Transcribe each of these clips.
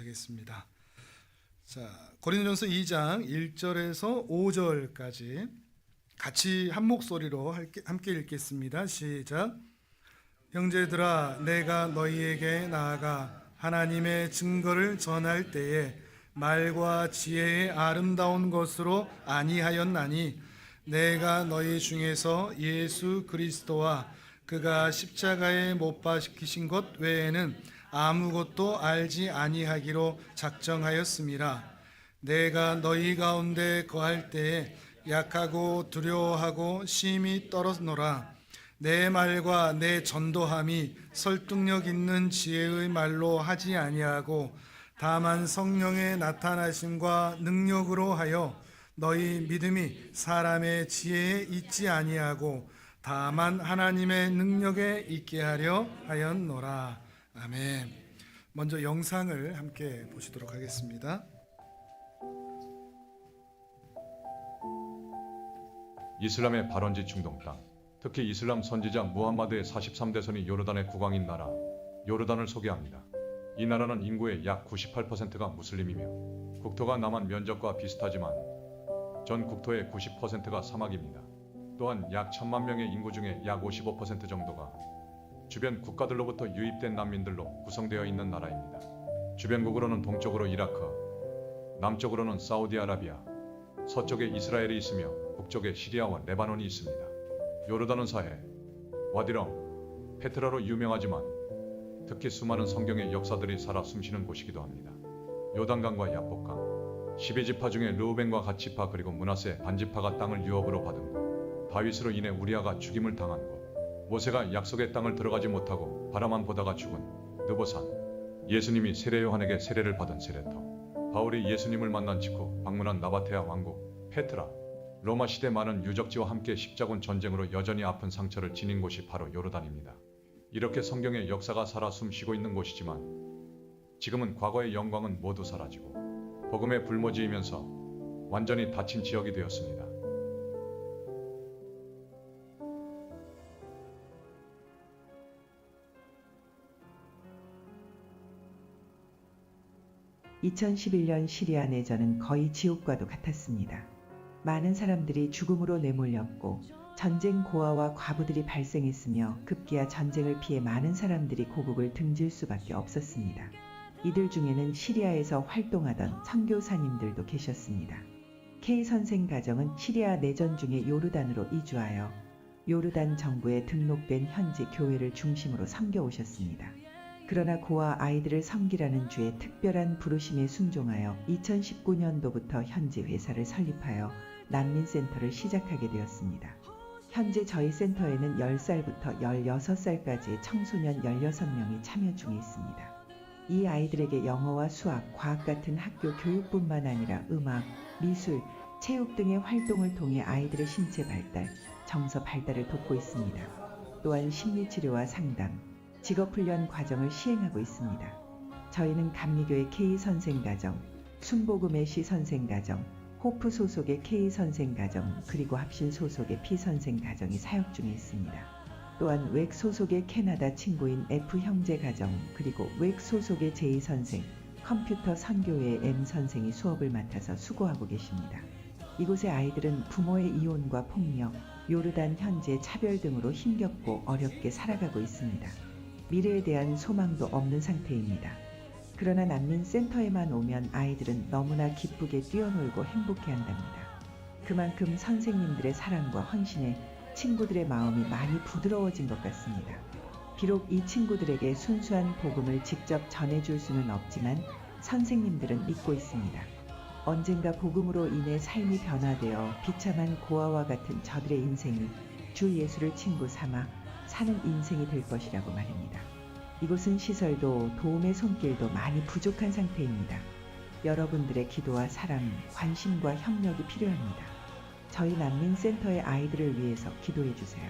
하겠습니다. 자, 고린도전서 2장 1절에서 5절까지 같이 한 목소리로 함께 읽겠습니다. 시작. 형제들아, 내가 너희에게 나아가 하나님의 증거를 전할 때에 말과 지혜의 아름다운 것으로 아니하였나니 내가 너희 중에서 예수 그리스도와 그가 십자가에 못 박히신 것 외에는 아무것도 알지 아니하기로 작정하였음이라. 내가 너희 가운데 거할 때에 약하고 두려워하고 심히 떨었노라. 내 말과 내 전도함이 설득력 있는 지혜의 말로 하지 아니하고 다만 성령의 나타나심과 능력으로 하여 너희 믿음이 사람의 지혜에 있지 아니하고 다만 하나님의 능력에 있게 하려 하였노라. 아멘. 먼저 영상을 함께 보시도록 하겠습니다. 이슬람의 발원지 중동 땅, 특히 이슬람 선지자 무함마드의 43대선이 요르단의 국왕인 나라 요르단을 소개합니다. 이 나라는 인구의 약 98%가 무슬림이며 국토가 남한 면적과 비슷하지만 전 국토의 90%가 사막입니다. 또한 약 1000만 명의 인구 중에 약 55% 정도가 주변 국가들로부터 유입된 난민들로 구성되어 있는 나라입니다. 주변국으로는 동쪽으로 이라크, 남쪽으로는 사우디아라비아, 서쪽에 이스라엘이 있으며 북쪽에 시리아와 레바논이 있습니다. 요르단은 사해, 와디럼, 페트라로 유명하지만 특히 수많은 성경의 역사들이 살아 숨쉬는 곳이기도 합니다. 요단강과 야복강, 12지파 중에 르우벤과 갓지파 그리고 므낫세 반지파가 땅을 유업으로 받은 곳, 다윗으로 인해 우리아가 죽임을 당한 곳, 모세가 약속의 땅을 들어가지 못하고 바라만 보다가 죽은 느보산, 예수님이 세례 요한에게 세례를 받은 세례터, 바울이 예수님을 만난 직후 방문한 나바테아 왕국, 페트라, 로마 시대 많은 유적지와 함께 십자군 전쟁으로 여전히 아픈 상처를 지닌 곳이 바로 요르단입니다. 이렇게 성경의 역사가 살아 숨쉬고 있는 곳이지만 지금은 과거의 영광은 모두 사라지고 복음에 불모지이면서 완전히 닫힌 지역이 되었습니다. (2011년) 시리아 내전은 거의 지옥과도 같았습니다. 많은 사람들이 죽음으로 내몰렸고 전쟁 고아와 과부들이 발생했으며 급기야 전쟁을 피해 많은 사람들이 고국을 등질 수밖에 없었습니다. 이들 중에는 시리아에서 활동하던 선교사님들도 계셨습니다. K 선생 가정은 시리아 내전 중에 요르단으로 이주하여 요르단 정부에 등록된 현지 교회를 중심으로 섬겨오셨습니다. 그러나 고아 아이들을 섬기라는 주의 특별한 부르심에 순종하여 2019년도부터 현지 회사를 설립하여 난민센터를 시작하게 되었습니다. 현재 저희 센터에는 10살부터 16살까지의 청소년 16명이 참여 중에 있습니다. 이 아이들에게 영어와 수학, 과학 같은 학교 교육뿐만 아니라 음악, 미술, 체육 등의 활동을 통해 아이들의 신체 발달, 정서 발달을 돕고 있습니다. 또한 심리치료와 상담, 직업훈련 과정을 시행하고 있습니다. 저희는 감리교의 K 선생가정, 순복음의 C 선생가정, 호프 소속의 K 선생가정, 그리고 합신 소속의 P 선생가정이 사역 중에 있습니다. 또한 웩 소속의 캐나다 친구인 F 형제가정, 그리고 웩 소속의 J 선생, 컴퓨터 선교회의 M 선생이 수업을 맡아서 수고하고 계십니다. 이곳의 아이들은 부모의 이혼과 폭력, 요르단 현지의 차별 등으로 힘겹고 어렵게 살아가고 있습니다. 미래에 대한 소망도 없는 상태입니다. 그러나 난민센터에만 오면 아이들은 너무나 기쁘게 뛰어놀고 행복해한답니다. 그만큼 선생님들의 사랑과 헌신에 친구들의 마음이 많이 부드러워진 것 같습니다. 비록 이 친구들에게 순수한 복음을 직접 전해줄 수는 없지만 선생님들은 믿고 있습니다. 언젠가 복음으로 인해 삶이 변화되어 비참한 고아와 같은 저들의 인생이 주 예수를 친구 삼아 사는 인생이 될 것이라고 말입니다. 이곳은 시설도 도움의 손길도 많이 부족한 상태입니다. 여러분들의 기도와 사랑, 관심과 협력이 필요합니다. 저희 난민센터의 아이들을 위해서 기도해 주세요.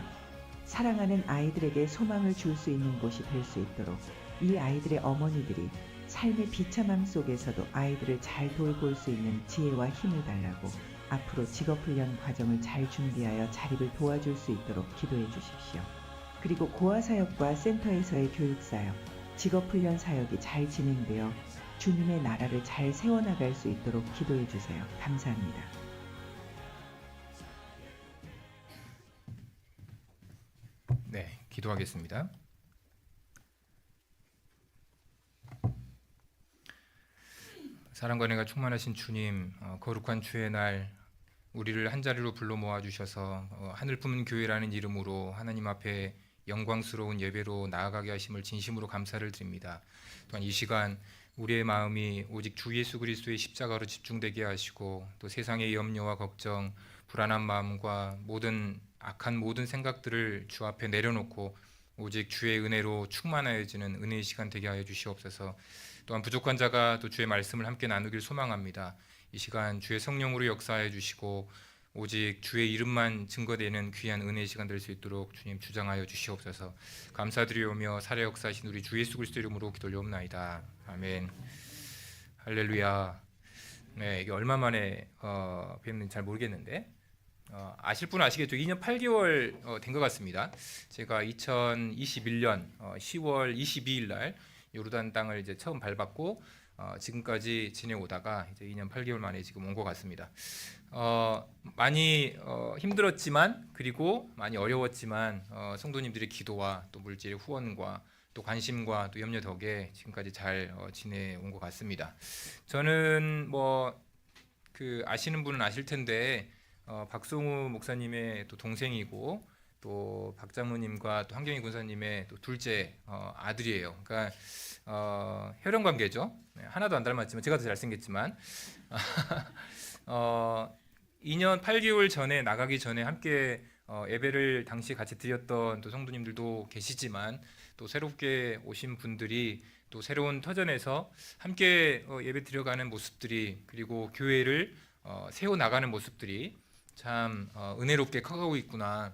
사랑하는 아이들에게 소망을 줄 수 있는 곳이 될 수 있도록 이 아이들의 어머니들이 삶의 비참함 속에서도 아이들을 잘 돌볼 수 있는 지혜와 힘을 달라고 앞으로 직업훈련 과정을 잘 준비하여 자립을 도와줄 수 있도록 기도해 주십시오. 그리고 고아사역과 센터에서의 교육사역, 직업훈련 사역이 잘 진행되어 주님의 나라를 잘 세워나갈 수 있도록 기도해 주세요. 감사합니다. 네, 기도하겠습니다. 사랑과 은혜가 충만하신 주님, 거룩한 주의 날 우리를 한자리로 불러 모아 주셔서 하늘 품은 교회라는 이름으로 하나님 앞에 영광스러운 예배로 나아가게 하심을 진심으로 감사를 드립니다. 또한 이 시간 우리의 마음이 오직 주 예수 그리스도의 십자가로 집중되게 하시고 또 세상의 염려와 걱정, 불안한 마음과 악한 모든 생각들을 주 앞에 내려놓고 오직 주의 은혜로 충만하여지는 은혜의 시간 되게 하여 주시옵소서. 또한 부족한 자가 또 주의 말씀을 함께 나누길 소망합니다. 이 시간 주의 성령으로 역사하여 주시고 오직 주의 이름만 증거되는 귀한 은혜의 시간 될 수 있도록 주님 주장하여 주시옵소서. 감사드리오며 살아 역사하신 우리 주 예수 그리스도 이름으로 기도올리옵나이다. 아멘. 할렐루야. 네, 이게 얼마 만에 뵙는지 잘 모르겠는데 아실 분은 아시겠죠? 2년 8개월 된 것 같습니다. 제가 2021년 10월 22일 날 요르단 땅을 이제 처음 밟았고 지금까지 지내오다가 이제 2년 8개월 만에 지금 온 것 같습니다. 많이 힘들었지만 그리고 많이 어려웠지만 성도님들의 기도와 또 물질의 후원과 또 관심과 또 염려 덕에 지금까지 잘 지내온 것 같습니다. 저는 아시는 분은 아실 텐데 박송우 목사님의 또 동생이고 또 박장로님과 또 황경희 군사님의 또 둘째 아들이에요. 그러니까 혈연 관계죠. 네, 하나도 안 닮았지만 제가 더 잘생겼지만 2년 8개월 전에 나가기 전에 함께 예배를 당시 같이 드렸던 또 성도님들도 계시지만 또 새롭게 오신 분들이 또 새로운 터전에서 함께 예배 드려가는 모습들이 그리고 교회를 세워 나가는 모습들이 참 은혜롭게 커가고 있구나.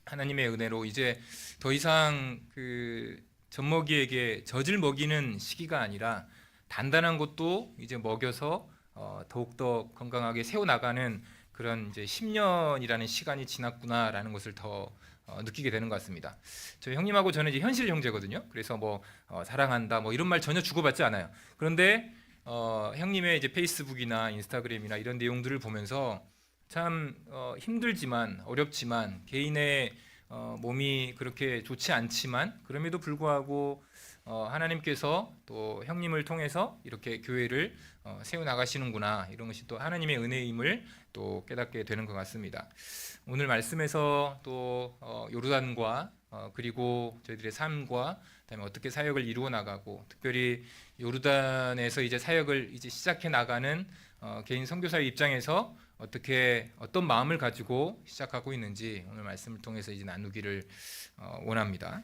하나님의 은혜로 이제 더 이상 그 젖먹이에게 젖을 먹이는 시기가 아니라 단단한 것도 이제 먹여서 더욱더 건강하게 세워나가는 그런 이제 10년이라는 시간이 지났구나라는 것을 더 느끼게 되는 것 같습니다. 저희 형님하고 저는 이제 현실 형제거든요. 그래서 사랑한다 이런 말 전혀 주고받지 않아요. 그런데 형님의 이제 페이스북이나 인스타그램이나 이런 내용들을 보면서 참 힘들지만 어렵지만 개인의 몸이 그렇게 좋지 않지만 그럼에도 불구하고 하나님께서 또 형님을 통해서 이렇게 교회를 세워 나가시는구나 이런 것이 또 하나님의 은혜임을 또 깨닫게 되는 것 같습니다. 오늘 말씀에서 또 요르단과 그리고 저희들의 삶과 그다음에 어떻게 사역을 이루어 나가고 특별히 요르단에서 이제 사역을 이제 시작해 나가는 개인 선교사의 입장에서 어떤 마음을 가지고 시작하고 있는지 오늘 말씀을 통해서 이제 나누기를 원합니다.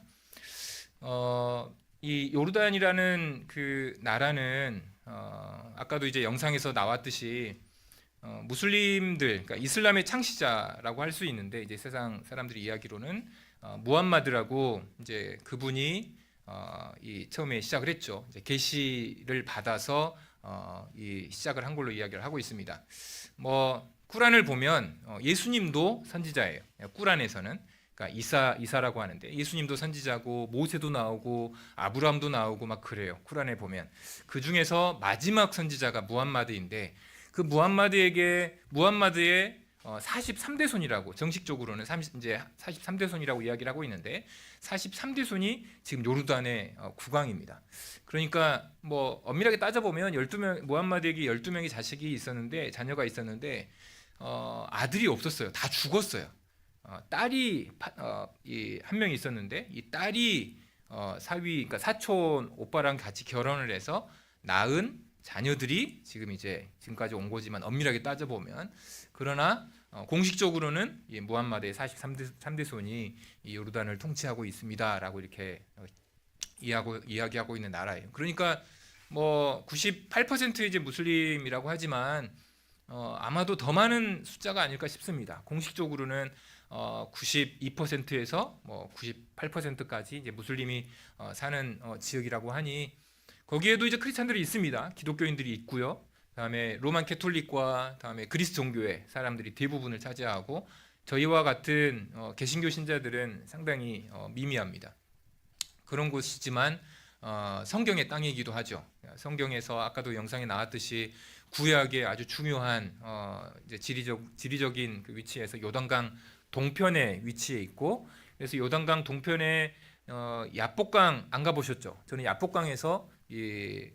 이 요르단이라는 그 나라는 아까도 이제 영상에서 나왔듯이 무슬림들, 그러니까 이슬람의 창시자라고 할 수 있는데 이제 세상 사람들이 이야기로는 무함마드라고 이제 그분이 처음에 시작을 했죠. 이제 계시를 받아서 이 시작을 한 걸로 이야기를 하고 있습니다. 꾸란을 보면 예수님도 선지자예요. 꾸란에서는 그러니까 이사라고 하는데 예수님도 선지자고 모세도 나오고 아브라함도 나오고 막 그래요. 꾸란에 보면 그 중에서 마지막 선지자가 무함마드인데 그 무함마드의 43대 손이라고 정식적으로는 이제 43대 손이라고 이야기를 하고 있는데 43대 손이 지금 요르단의 국왕입니다. 그러니까 엄밀하게 따져보면 12명 무함마드에게 12명의 자녀가 있었는데 아들이 없었어요. 다 죽었어요. 딸이 한 명이 있었는데 이 딸이 그러니까 사촌 오빠랑 같이 결혼을 해서 낳은 자녀들이 지금까지 온 거지만 엄밀하게 따져보면 그러나 공식적으로는 이 무함마드의 43대 손이 이 요르단을 통치하고 있습니다라고 이렇게 이야기하고 있는 나라예요. 그러니까 98%의 이제 무슬림이라고 하지만 아마도 더 많은 숫자가 아닐까 싶습니다. 공식적으로는 92%에서 98%까지 이제 무슬림이 사는 지역이라고 하니 거기에도 이제 크리스찬들이 있습니다. 기독교인들이 있고요. 그다음에 로만 캐톨릭과 다음에 그리스 종교의 사람들이 대부분을 차지하고 저희와 같은 개신교 신자들은 상당히 미미합니다. 그런 곳이지만 성경의 땅이기도 하죠. 성경에서 아까도 영상에 나왔듯이 구약의 아주 중요한 이제 지리적인 그 위치에서 요단강 동편에 위치해 있고, 그래서 요단강 동편에 야복강 안 가보셨죠? 저는 야복강에서 이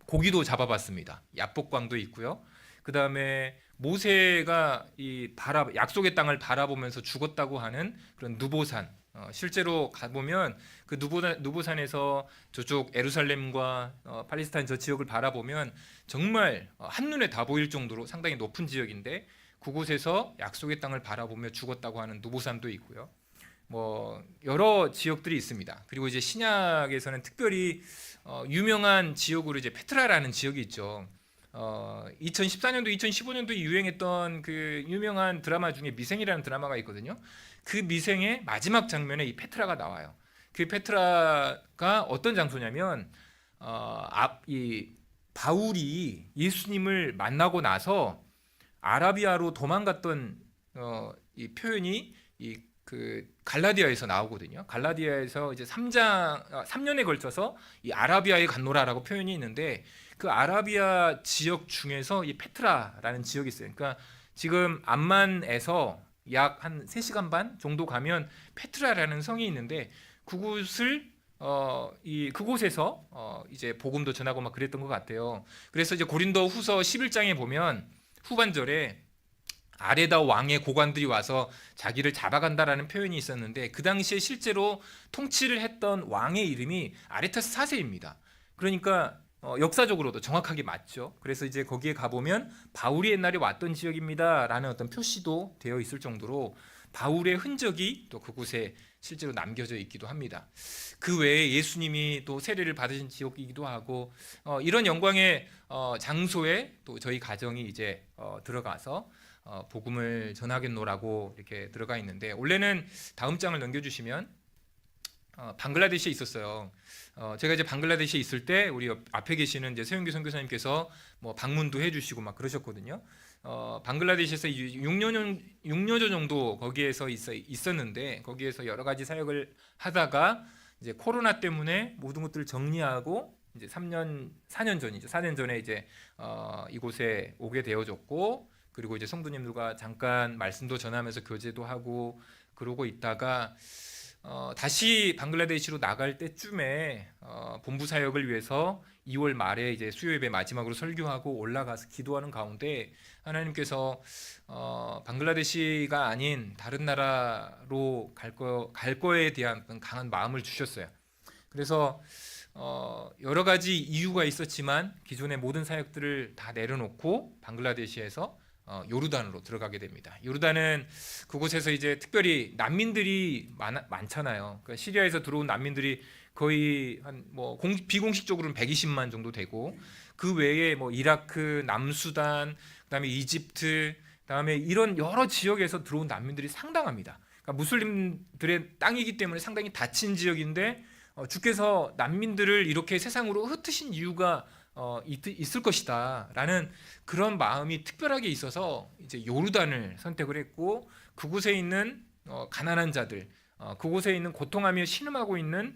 고기도 잡아봤습니다. 야복강도 있고요. 그 다음에 모세가 이 약속의 땅을 바라보면서 죽었다고 하는 그런 누보산, 실제로 가보면 그 누보산에서 저쪽 예루살렘과 팔레스타인 저 지역을 바라보면 정말 한눈에 다 보일 정도로 상당히 높은 지역인데, 그곳에서 약속의 땅을 바라보며 죽었다고 하는 누보산도 있고요. 뭐 여러 지역들이 있습니다. 그리고 이제 신약에서는 특별히 유명한 지역으로 이제 페트라라는 지역이 있죠. 2014년도, 2015년도에 유행했던 그 유명한 드라마 중에 미생이라는 드라마가 있거든요. 그 미생의 마지막 장면에 이 페트라가 나와요. 그 페트라가 어떤 장소냐면 이 바울이 예수님을 만나고 나서 아라비아로 도망갔던 이 표현이 그 갈라디아에서 나오거든요. 갈라디아에서 이제 3년에 걸쳐서 이 아라비아에 갔노라라고 표현이 있는데, 그 아라비아 지역 중에서 이 페트라라는 지역이 있어요. 그러니까 지금 암만에서 약 한 3시간 반 정도 가면 페트라라는 성이 있는데, 그곳을 그곳에서 이제 복음도 전하고 막 그랬던 것 같아요. 그래서 이제 고린도 후서 11장에 보면 후반절에 아레다 왕의 고관들이 와서 자기를 잡아간다라는 표현이 있었는데, 그 당시에 실제로 통치를 했던 왕의 이름이 아레타스 4세입니다. 그러니까 역사적으로도 정확하게 맞죠. 그래서 이제 거기에 가보면 바울이 옛날에 왔던 지역입니다라는 어떤 표시도 되어 있을 정도로 바울의 흔적이 또 그곳에 실제로 남겨져 있기도 합니다. 그 외에 예수님이 또 세례를 받으신 지역이기도 하고, 이런 영광의 장소에 또 저희 가정이 이제 들어가서 복음을 전하겠노라고 이렇게 들어가 있는데, 원래는 다음 장을 넘겨주시면 방글라데시에 있었어요. 제가 이제 방글라데시에 있을 때 우리 앞에 계시는 이제 세윤규 선교사님께서 뭐 방문도 해주시고 막 그러셨거든요. 방글라데시에서 6년 정도 거기에서 있었는데, 거기에서 여러 가지 사역을 하다가 이제 코로나 때문에 모든 것들을 정리하고 이제 4년 전이죠. 4년 전에 이제 이곳에 오게 되어졌고, 그리고 이제 성도님들과 잠깐 말씀도 전하면서 교제도 하고 그러고 있다가 다시 방글라데시로 나갈 때쯤에 본부 사역을 위해서 2월 말에 이제 수요 예배 마지막으로 설교하고 올라가서 기도하는 가운데 하나님께서 방글라데시가 아닌 다른 나라로 갈 거에 대한 강한 마음을 주셨어요. 그래서 여러 가지 이유가 있었지만 기존의 모든 사역들을 다 내려놓고 방글라데시에서 요르단으로 들어가게 됩니다. 요르단은 그곳에서 이제 특별히 난민들이 많잖아요. 그러니까 시리아에서 들어온 난민들이 거의 한 뭐 비공식적으로는 120만 정도 되고, 그 외에 뭐 이라크, 남수단, 그다음에 이집트, 그다음에 이런 여러 지역에서 들어온 난민들이 상당합니다. 그러니까 무슬림들의 땅이기 때문에 상당히 닫힌 지역인데, 주께서 난민들을 이렇게 세상으로 흩으신 이유가 있을 것이다라는 그런 마음이 특별하게 있어서 이제 요르단을 선택을 했고, 그곳에 있는 가난한 자들, 그곳에 있는 고통하며 신음하고 있는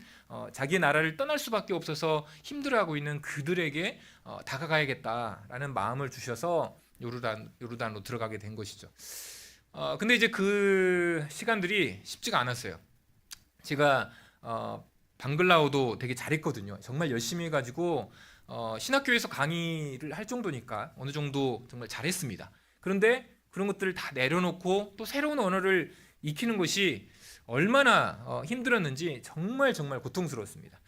자기 나라를 떠날 수밖에 없어서 힘들어하고 있는 그들에게 다가가야겠다라는 마음을 주셔서 요르단으로 들어가게 된 것이죠. 근데 이제 그 시간들이 쉽지가 않았어요. 제가 방글라어도 되게 잘했거든요. 정말 열심히 해가지고 신학교에서 강의를 할 정도니까 어느 정도 정말 잘했습니다. 그런데 그런 것들을 다 내려놓고 또 새로운 언어를 익히는 것이 얼마나 힘들었는지 정말 고통스러웠습니다.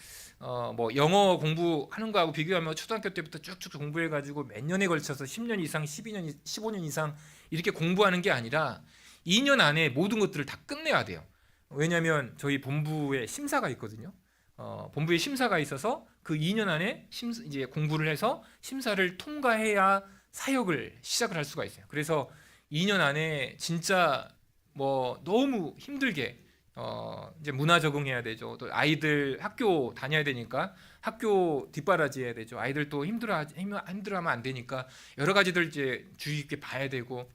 뭐 영어 공부하는 거하고 비교하면 초등학교 때부터 쭉쭉 공부해가지고 몇 년에 걸쳐서 10년 이상, 12년, 15년 이상 이렇게 공부하는 게 아니라 2년 안에 모든 것들을 다 끝내야 돼요. 왜냐하면 저희 본부에 심사가 있거든요. 본부에 심사가 있어서 그 2년 안에 이제 공부를 해서 심사를 통과해야 사역을 시작을 할 수가 있어요. 그래서 2년 안에 진짜 뭐 너무 힘들게 이제 문화 적응해야 되죠. 또 아이들 학교 다녀야 되니까 학교 뒷바라지해야 되죠. 아이들 또 힘들어하면 안 되니까 여러 가지들 이제 주의 깊게 봐야 되고,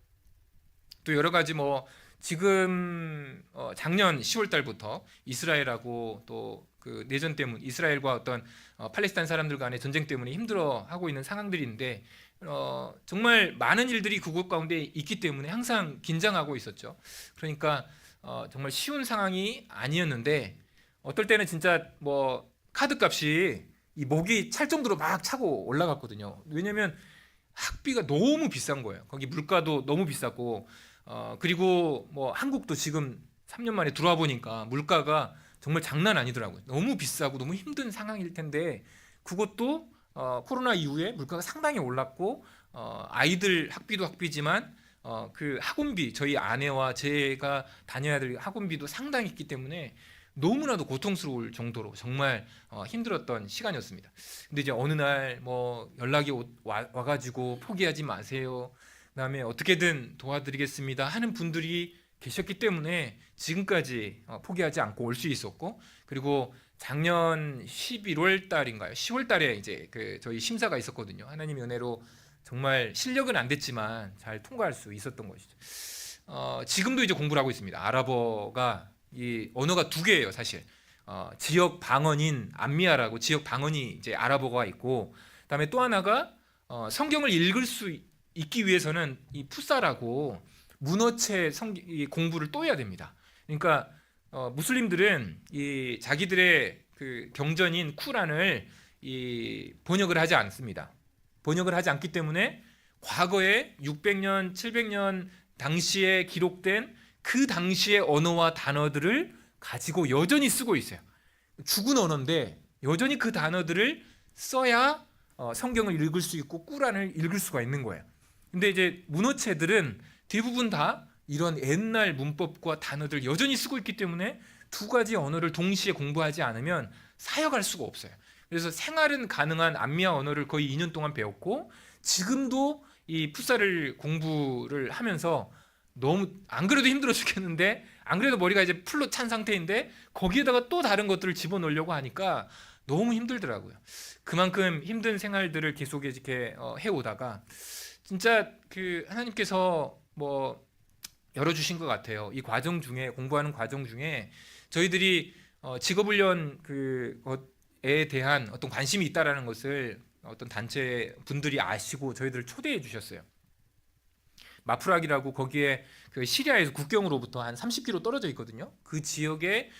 또 여러 가지 뭐 지금 작년 10월 달부터 이스라엘하고 또 그 내전 때문, 이스라엘과 어떤 팔레스타인 사람들 간의 전쟁 때문에 힘들어하고 있는 상황들인데 정말 많은 일들이 그곳 가운데 있기 때문에 항상 긴장하고 있었죠. 그러니까 정말 쉬운 상황이 아니었는데 어떨 때는 진짜 뭐 카드값이 이 목이 찰 정도로 막 차고 올라갔거든요. 왜냐하면 학비가 너무 비싼 거예요. 거기 물가도 너무 비쌌고 그리고 뭐 한국도 지금 3년 만에 들어와 보니까 물가가 정말 장난 아니더라고요. 너무 비싸고 너무 힘든 상황일 텐데 그것도 코로나 이후에 물가가 상당히 올랐고 아이들 학비도 학비지만 그 학원비, 저희 아내와 제가 다녀야 될 학원비도 상당히 있기 때문에 너무나도 고통스러울 정도로 정말 힘들었던 시간이었습니다. 근데 이제 어느 날 뭐 연락이 와가지고 포기하지 마세요, 그다음에 어떻게든 도와드리겠습니다 하는 분들이 계셨기 때문에 지금까지 포기하지 않고 올 수 있었고, 그리고 작년 11월 달인가요? 10월 달에 이제 그 저희 심사가 있었거든요. 하나님의 은혜로 정말 실력은 안 됐지만 잘 통과할 수 있었던 것이죠. 지금도 이제 공부를 하고 있습니다. 아랍어가 이 언어가 두 개예요, 사실. 지역 방언인 암미아라고 지역 방언이 이제 아랍어가 있고, 그다음에 또 하나가 성경을 읽을 수 있기 위해서는 이 푸사라고 문어체 이 공부를 또 해야 됩니다. 그러니까 무슬림들은 이 자기들의 그 경전인 쿠란을 이 번역을 하지 않습니다. 번역을 하지 않기 때문에 과거에 600년, 700년 당시에 기록된 그 당시의 언어와 단어들을 가지고 여전히 쓰고 있어요. 죽은 언어인데 여전히 그 단어들을 써야 성경을 읽을 수 있고 꾸란을 읽을 수가 있는 거예요. 근데 이제 문어체들은 대부분 다 이런 옛날 문법과 단어들 여전히 쓰고 있기 때문에 두 가지 언어를 동시에 공부하지 않으면 사역할 수가 없어요. 그래서 생활은 가능한 암미아 언어를 거의 2년 동안 배웠고, 지금도 이 푸사를 공부를 하면서 너무 안 그래도 힘들어 죽겠는데, 안 그래도 머리가 이제 풀로 찬 상태인데 거기에다가 또 다른 것들을 집어넣으려고 하니까 너무 힘들더라고요. 그만큼 힘든 생활들을 계속 이렇게 해오다가 진짜 그 하나님께서 뭐 열어주신 것 같아요. 이 과정 중에, 공부하는 과정 중에 저희들이 직업훈련 그것에 대한 어떤 관심이 있다라는 것을 어떤 단체 분들이 아시고 저희들을 초대해 주셨어요. 마프락이라고 거기에 그 시리아에서 국경으로부터 한 30km 떨어져 있거든요. 그 지역에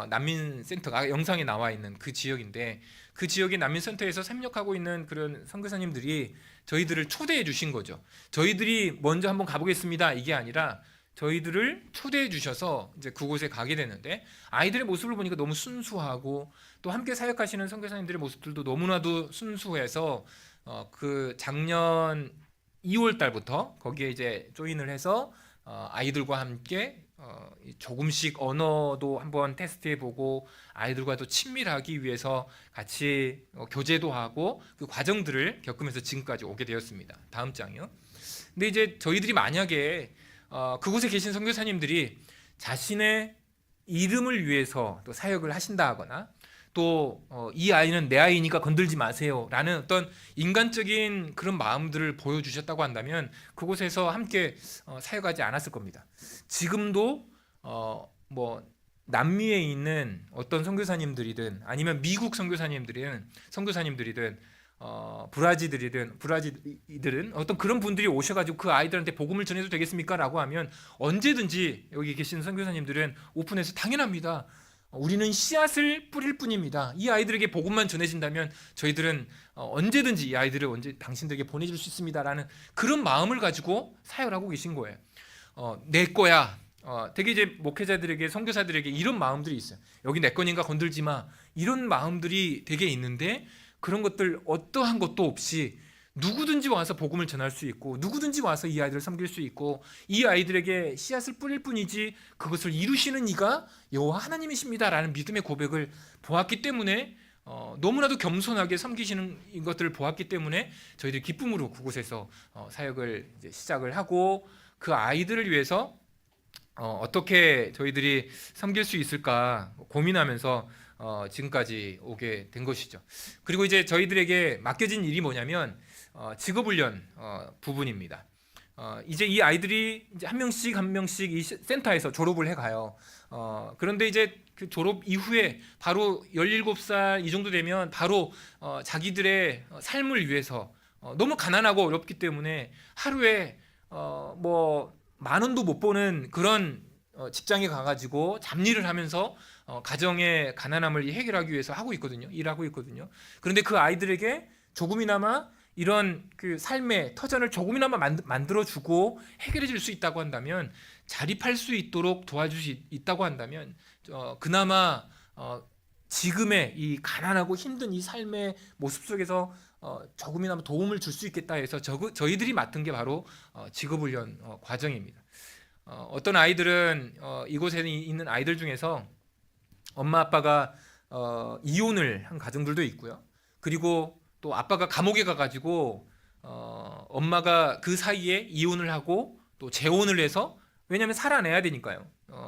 난민센터가 영상에 나와 있는 그 지역인데, 그 지역의 난민센터에서 협력하고 있는 그런 선교사님들이 저희들을 초대해 주신 거죠. 저희들이 먼저 한번 가보겠습니다 이게 아니라 저희들을 초대해 주셔서 이제 그곳에 가게 되는데, 아이들의 모습을 보니까 너무 순수하고 또 함께 사역하시는 선교사님들의 모습들도 너무나도 순수해서 그 작년 2월 달부터 거기에 이제 조인을 해서 아이들과 함께 조금씩 언어도 한번 테스트해보고 아이들과도 친밀하기 위해서 같이 교제도 하고 그 과정들을 겪으면서 지금까지 오게 되었습니다. 다음 장이요. 근데 이제 저희들이 만약에 그곳에 계신 선교사님들이 자신의 이름을 위해서 또 사역을 하신다거나 또 이 아이는 내 아이니까 건들지 마세요 라는 어떤 인간적인 그런 마음들을 보여주셨다고 한다면 그곳에서 함께 사역하지 않았을 겁니다. 지금도 뭐 남미에 있는 어떤 선교사님들이든 아니면 미국 선교사님들이든 브라질이든 어떤 그런 분들이 오셔가지고 그 아이들한테 복음을 전해도 되겠습니까? 라고 하면 언제든지 여기 계시는 선교사님들은 오픈해서 당연합니다. 우리는 씨앗을 뿌릴 뿐입니다. 이 아이들에게 복음만 전해진다면 저희들은 언제든지 이 아이들을 당신들에게 보내줄 수 있습니다라는 그런 마음을 가지고 사역을 하고 계신 거예요. 내 거야. 되게 이제 목회자들에게, 선교사들에게 이런 마음들이 있어요. 여기 내 거니까 건들지 마. 이런 마음들이 되게 있는데 그런 것들 어떠한 것도 없이 누구든지 와서 복음을 전할 수 있고 누구든지 와서 이 아이들을 섬길 수 있고 이 아이들에게 씨앗을 뿌릴 뿐이지 그것을 이루시는 이가 여호와 하나님이십니다라는 믿음의 고백을 보았기 때문에 너무나도 겸손하게 섬기시는 것들을 보았기 때문에 저희들이 기쁨으로 그곳에서 사역을 이제 시작을 하고 그 아이들을 위해서 어떻게 저희들이 섬길 수 있을까 고민하면서 지금까지 오게 된 것이죠. 그리고 이제 저희들에게 맡겨진 일이 뭐냐면 직업훈련 부분입니다. 이제 이 아이들이 이제 한 명씩 이 센터에서 졸업을 해 가요. 그런데 이제 그 졸업 이후에 바로 17살 이 정도 되면 바로 자기들의 삶을 위해서 너무 가난하고 어렵기 때문에 하루에 뭐 10,000원도 못 버는 그런 직장에 가가지고 잡일을 하면서 가정의 가난함을 해결하기 위해서 일하고 있거든요. 그런데 그 아이들에게 조금이나마 이런 그 삶의 터전을 조금이나마 만들어주고 해결해줄 수 있다고 한다면, 자립할 수 있도록 도와줄 수 있다고 한다면, 그나마 지금의 이 가난하고 힘든 이 삶의 모습 속에서 조금이나마 도움을 줄 수 있겠다 해서 저희들이 맡은 게 바로 직업훈련 과정입니다. 어떤 아이들은 이곳에 있는 아이들 중에서 엄마 아빠가 이혼을 한 가정들도 있고요. 그리고 또 아빠가 감옥에 가가지고 엄마가 그 사이에 이혼을 하고 또 재혼을 해서, 왜냐하면 살아내야 되니까요.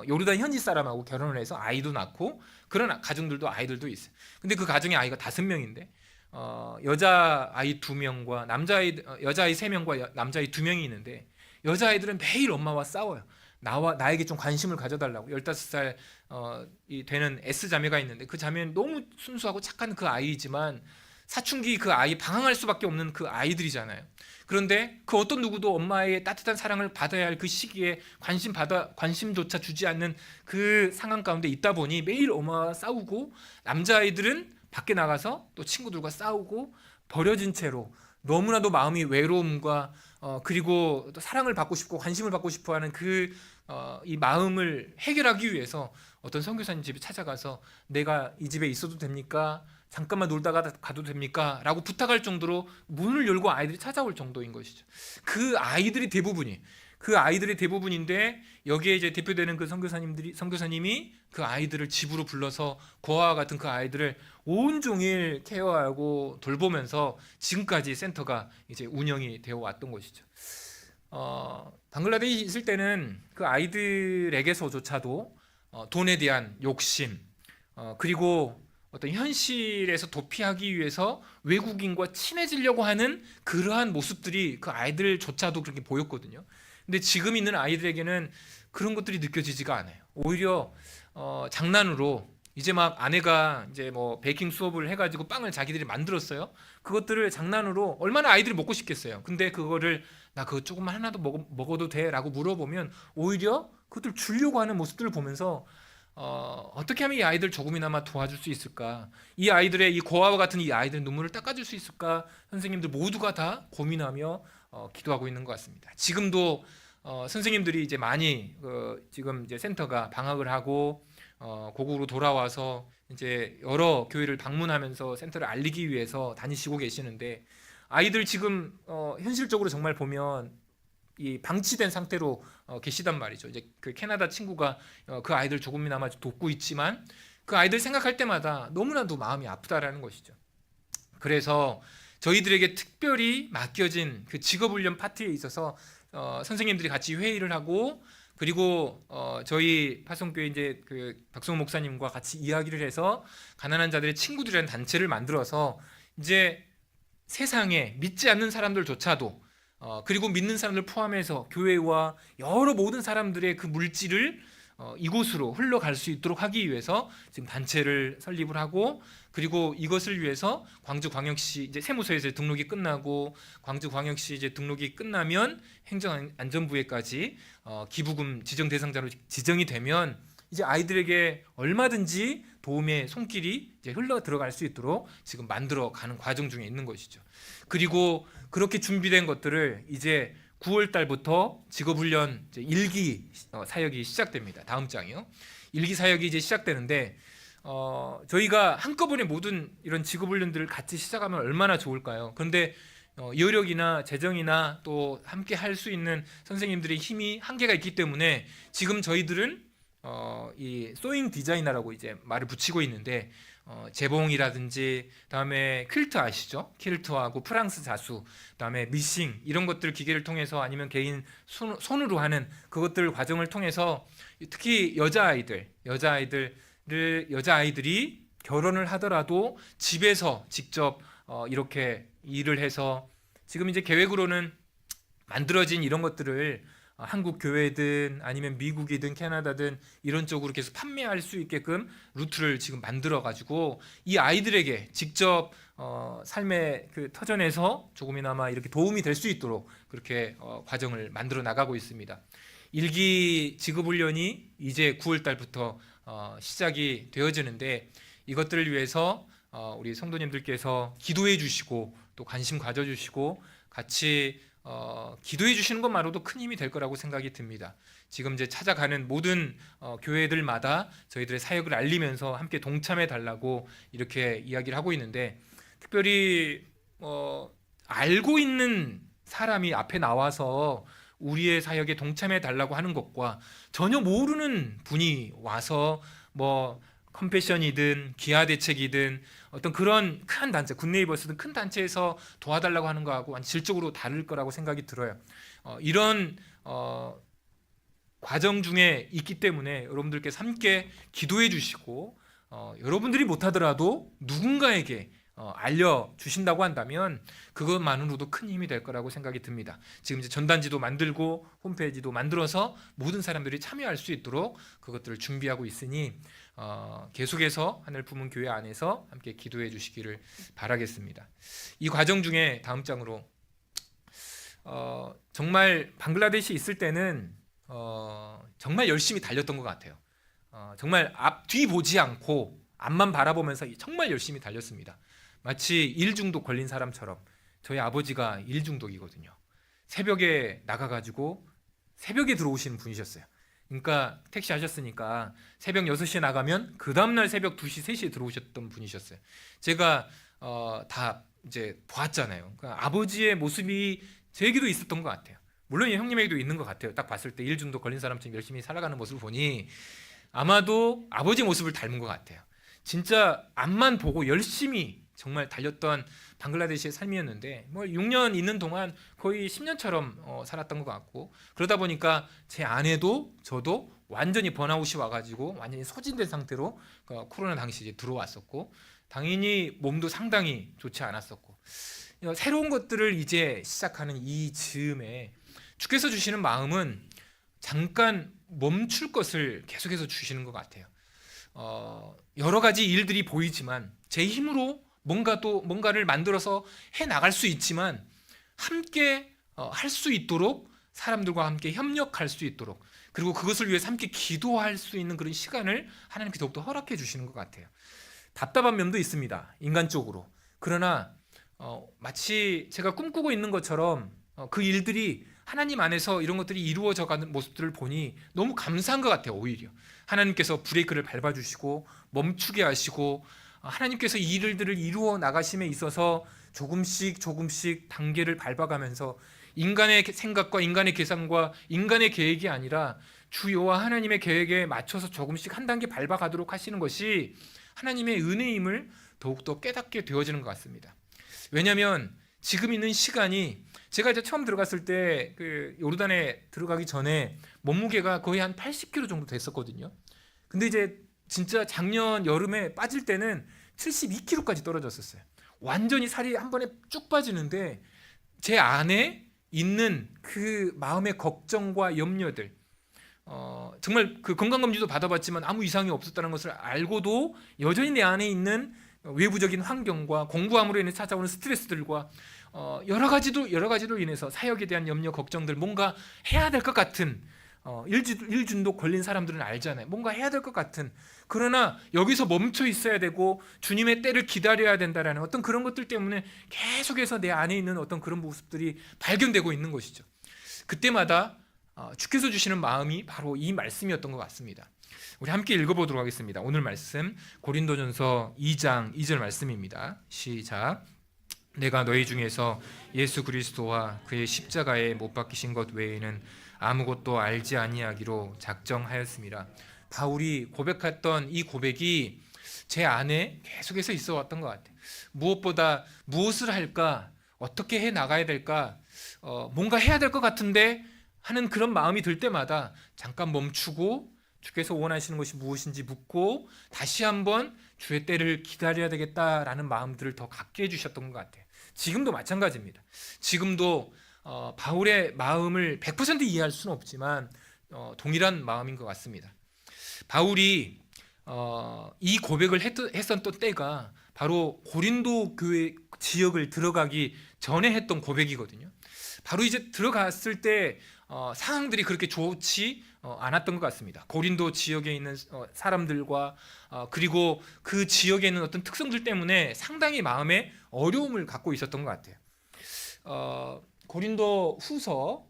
요르단 현지 사람하고 결혼을 해서 아이도 낳고 그런 가정들도 아이들도 있어요. 근데 그 가정에 아이가 5명인데 여자 아이 2명과 여자 아이 3명과 남자 아이 2명이 있는데, 여자 아이들은 매일 엄마와 싸워요. 나에게 좀 관심을 가져달라고. 15살 이 되는 S 자매가 있는데, 그 자매는 너무 순수하고 착한 그 아이이지만 사춘기 그 아이 방황할 수밖에 없는 그 아이들이잖아요. 그런데 그 어떤 누구도 엄마의 따뜻한 사랑을 받아야 할 그 시기에 관심조차 주지 않는 그 상황 가운데 있다 보니 매일 엄마와 싸우고, 남자아이들은 밖에 나가서 또 친구들과 싸우고 버려진 채로 너무나도 마음이 외로움과 그리고 또 사랑을 받고 싶고 관심을 받고 싶어하는 이 마음을 해결하기 위해서 어떤 선교사님 집에 찾아가서 내가 이 집에 있어도 됩니까? 잠깐만 놀다가 가도 됩니까? 라고 부탁할 정도로 문을 열고 아이들이 찾아올 정도인 것이죠. 그 아이들이 대부분인데, 여기에 이제 대표되는 그 선교사님이 그 아이들을 집으로 불러서 고아와 같은 그 아이들을 온종일 케어하고 돌보면서 지금까지 센터가 이제 운영이 되어 왔던 것이죠. 방글라데시에 있을 때는 그 아이들에게서조차도 돈에 대한 욕심, 그리고 어떤 현실에서 도피하기 위해서 외국인과 친해지려고 하는 그러한 모습들이 그 아이들조차도 그렇게 보였거든요. 근데 지금 있는 아이들에게는 그런 것들이 느껴지지가 않아요. 오히려 장난으로 이제 막 아내가 이제 뭐 베이킹 수업을 해가지고 빵을 자기들이 만들었어요. 그것들을 장난으로, 얼마나 아이들이 먹고 싶겠어요. 근데 그거를 나 그거 조금만 하나도 먹어도 돼?라고 물어보면 오히려 그것들 주려고 하는 모습들을 보면서 어떻게 하면 이 아이들 조금이나마 도와줄 수 있을까? 이 아이들의 이 고아와 같은 이 아이들의 눈물을 닦아줄 수 있을까? 선생님들 모두가 다 고민하며 기도하고 있는 것 같습니다. 지금도 선생님들이 이제 많이 지금 이제 센터가 방학을 하고 고국으로 돌아와서 이제 여러 교회를 방문하면서 센터를 알리기 위해서 다니시고 계시는데, 아이들 지금 현실적으로 정말 보면 이 방치된 상태로 계시단 말이죠. 이제 그 캐나다 친구가 그 아이들 조금이나마 돕고 있지만 그 아이들 생각할 때마다 너무나도 마음이 아프다라는 것이죠. 그래서 저희들에게 특별히 맡겨진 그 직업훈련 파트에 있어서 선생님들이 같이 회의를 하고, 그리고 저희 파송교회 이제 그 박성호 목사님과 같이 이야기를 해서 가난한 자들의 친구들이라는 단체를 만들어서 이제 세상에 믿지 않는 사람들조차도 그리고 믿는 사람들 포함해서 교회와 여러 모든 사람들의 그 물질을 이곳으로 흘러갈 수 있도록 하기 위해서 지금 단체를 설립을 하고, 그리고 이것을 위해서 광주광역시 이제 세무서에서 등록이 끝나고, 광주광역시 이제 등록이 끝나면 행정안전부에까지 기부금 지정 대상자로 지정이 되면 이제 아이들에게 얼마든지 도움의 손길이 이제 흘러 들어갈 수 있도록 지금 만들어 가는 과정 중에 있는 것이죠. 그리고 그렇게 준비된 것들을 이제 9월 달부터 직업훈련 1기 사역이 시작됩니다. 다음 장이요. 1기 사역이 이제 시작되는데 저희가 한꺼번에 모든 이런 직업훈련들을 같이 시작하면 얼마나 좋을까요? 그런데 여력이나 재정이나 또 함께 할 수 있는 선생님들의 힘이 한계가 있기 때문에 지금 저희들은 이 소잉 디자이너라고 이제 말을 붙이고 있는데, 재봉이라든지 다음에 퀼트 아시죠? 퀼트하고 프랑스 자수, 다음에 미싱 이런 것들 기계를 통해서 아니면 개인 손으로 하는 그것들 과정을 통해서 특히 여자아이들이 결혼을 하더라도 집에서 직접 이렇게 일을 해서 지금 이제 계획으로는 만들어진 이런 것들을 한국 교회든 아니면 미국이든 캐나다든 이런 쪽으로 계속 판매할 수 있게끔 루트를 지금 만들어 가지고 이 아이들에게 직접 삶의 그 터전에서 조금이나마 이렇게 도움이 될 수 있도록 그렇게 과정을 만들어 나가고 있습니다. 일기 지급 훈련이 이제 9월 달부터 시작이 되어지는데 이것들을 위해서 우리 성도님들께서 기도해 주시고 또 관심 가져 주시고 같이 기도해 주시는 것만으로도 큰 힘이 될 거라고 생각이 듭니다. 지금 이제 찾아가는 모든 교회들마다 저희들의 사역을 알리면서 함께 동참해 달라고 이렇게 이야기를 하고 있는데 특별히 알고 있는 사람이 앞에 나와서 우리의 사역에 동참해 달라고 하는 것과 전혀 모르는 분이 와서 뭐 컴패션이든 기아대책이든 어떤 그런 큰 단체, 굿네이버스든 큰 단체에서 도와달라고 하는 거하고 완전 질적으로 다를 거라고 생각이 들어요. 이런 과정 중에 있기 때문에 여러분들께서 함께 기도해 주시고 여러분들이 못하더라도 누군가에게 알려주신다고 한다면 그것만으로도 큰 힘이 될 거라고 생각이 듭니다. 지금 이제 전단지도 만들고 홈페이지도 만들어서 모든 사람들이 참여할 수 있도록 그것들을 준비하고 있으니 계속해서 하늘 품은 교회 안에서 함께 기도해 주시기를 바라겠습니다. 이 과정 중에 다음 장으로 정말 방글라데시 있을 때는 정말 열심히 달렸던 것 같아요. 정말 앞뒤 보지 않고 앞만 바라보면서 정말 열심히 달렸습니다. 마치 일 중독 걸린 사람처럼. 저희 아버지가 일 중독이거든요. 새벽에 나가가지고 새벽에 들어오시는 분이셨어요. 그러니까 택시 하셨으니까 새벽 6시에 나가면 그 다음날 새벽 2시, 3시에 들어오셨던 분이셨어요. 제가 다 이제 보았잖아요. 그러니까 아버지의 모습이 제게도 있었던 것 같아요. 물론 형님에게도 있는 것 같아요. 딱 봤을 때 일 중독 걸린 사람처럼 열심히 살아가는 모습을 보니 아마도 아버지 모습을 닮은 것 같아요. 진짜 앞만 보고 열심히 정말 달렸던 방글라데시의 삶이었는데 뭐 6년 있는 동안 거의 10년처럼 살았던 것 같고 그러다 보니까 제 아내도 저도 완전히 번아웃이 와가지고 완전히 소진된 상태로 코로나 당시 이제 들어왔었고 당연히 몸도 상당히 좋지 않았었고 새로운 것들을 이제 시작하는 이 즈음에 주께서 주시는 마음은 잠깐 멈출 것을 계속해서 주시는 것 같아요. 여러 가지 일들이 보이지만 제 힘으로 뭔가를 만들어서 해 나갈 수 있지만 함께 할 수 있도록 사람들과 함께 협력할 수 있도록 그리고 그것을 위해서 함께 기도할 수 있는 그런 시간을 하나님께 더욱더 허락해 주시는 것 같아요. 답답한 면도 있습니다. 인간적으로. 그러나 마치 제가 꿈꾸고 있는 것처럼 그 일들이 하나님 안에서 이런 것들이 이루어져 가는 모습들을 보니 너무 감사한 것 같아요. 오히려 하나님께서 브레이크를 밟아주시고 멈추게 하시고 하나님께서 이 일들을 이루어 나가심에 있어서 조금씩 단계를 밟아가면서 인간의 생각과 인간의 계산과 인간의 계획이 아니라 주 여호와 하나님의 계획에 맞춰서 조금씩 한 단계 밟아가도록 하시는 것이 하나님의 은혜임을 더욱더 깨닫게 되어지는 것 같습니다. 왜냐하면 지금 있는 시간이 제가 이제 처음 들어갔을 때 그 요르단에 들어가기 전에 몸무게가 거의 한 80kg 정도 됐었거든요. 근데 이제 진짜 작년 여름에 빠질 때는 72kg까지 떨어졌었어요. 완전히 살이 한 번에 쭉 빠지는데 제 안에 있는 그 마음의 걱정과 염려들 정말 그 건강검진도 받아봤지만 아무 이상이 없었다는 것을 알고도 여전히 내 안에 있는 외부적인 환경과 공부함으로 인해 찾아오는 스트레스들과 여러 가지로 인해서 사역에 대한 염려, 걱정들 뭔가 해야 될 것 같은 일중독 걸린 사람들은 알잖아요. 뭔가 해야 될 것 같은 그러나 여기서 멈춰 있어야 되고 주님의 때를 기다려야 된다라는 어떤 그런 것들 때문에 계속해서 내 안에 있는 어떤 그런 모습들이 발견되고 있는 것이죠. 그때마다 주께서 주시는 마음이 바로 이 말씀이었던 것 같습니다. 우리 함께 읽어보도록 하겠습니다. 오늘 말씀 고린도전서 2장 2절 말씀입니다. 시작. 내가 너희 중에서 예수 그리스도와 그의 십자가에 못 박히신 것 외에는 아무것도 알지 아니하기로 작정하였습니다. 바울이 고백했던 이 고백이 제 안에 계속해서 있어 왔던 것 같아요. 무엇보다 무엇을 할까, 어떻게 해 나가야 될까, 뭔가 해야 될 것 같은데 하는 그런 마음이 들 때마다 잠깐 멈추고 주께서 원하시는 것이 무엇인지 묻고 다시 한번 주의 때를 기다려야 되겠다라는 마음들을 더 갖게 해주셨던 것 같아요. 지금도 마찬가지입니다. 지금도 바울의 마음을 100% 이해할 수는 없지만 동일한 마음인 것 같습니다. 바울이 이 고백을 했었던 때가 바로 고린도 교회 지역을 들어가기 전에 했던 고백이거든요. 바로 이제 들어갔을 때 상황들이 그렇게 좋지 않았던 것 같습니다. 고린도 지역에 있는 사람들과 그리고 그 지역에 있는 어떤 특성들 때문에 상당히 마음에 어려움을 갖고 있었던 것 같아요. 고린도전서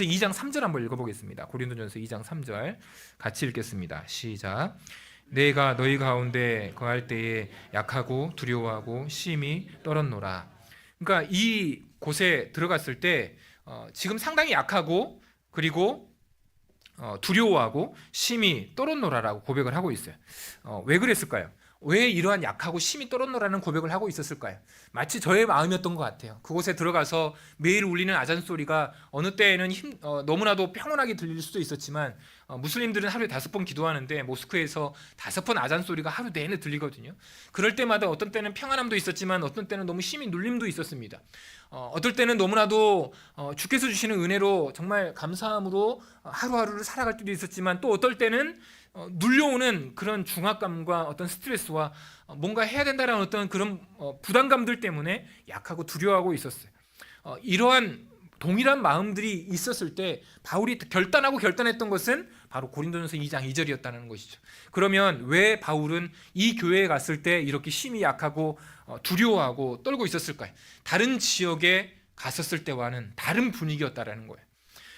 2장 3절 한번 읽어보겠습니다. 고린도전서 2장 3절 같이 읽겠습니다. 시작. 내가 너희 가운데 거할 때에 약하고 두려워하고 심히 떨었노라. 그러니까 이 곳에 들어갔을 때 지금 상당히 약하고 그리고 두려워하고 심히 떨었노라라고 고백을 하고 있어요. 왜 그랬을까요? 왜 이러한 약하고 심히 떨었노라는 고백을 하고 있었을까요? 마치 저의 마음이었던 것 같아요. 그곳에 들어가서 매일 울리는 아잔 소리가 어느 때에는 너무나도 평온하게 들릴 수도 있었지만 무슬림들은 하루에 5번 기도하는데 모스크에서 5번 아잔 소리가 하루 내내 들리거든요. 그럴 때마다 어떤 때는 평안함도 있었지만 어떤 때는 너무 심히 눌림도 있었습니다. 어떨 때는 너무나도 주께서 주시는 은혜로 정말 감사함으로 하루하루를 살아갈 때도 있었지만 또 어떨 때는 눌려오는 그런 중압감과 어떤 스트레스와 뭔가 해야 된다는 어떤 그런 부담감들 때문에 약하고 두려워하고 있었어요. 이러한 동일한 마음들이 있었을 때 바울이 결단했던 것은 바로 고린도전서 2장 2절이었다는 것이죠. 그러면 왜 바울은 이 교회에 갔을 때 이렇게 심히 약하고 두려워하고 떨고 있었을까요? 다른 지역에 갔었을 때와는 다른 분위기였다라는 거예요.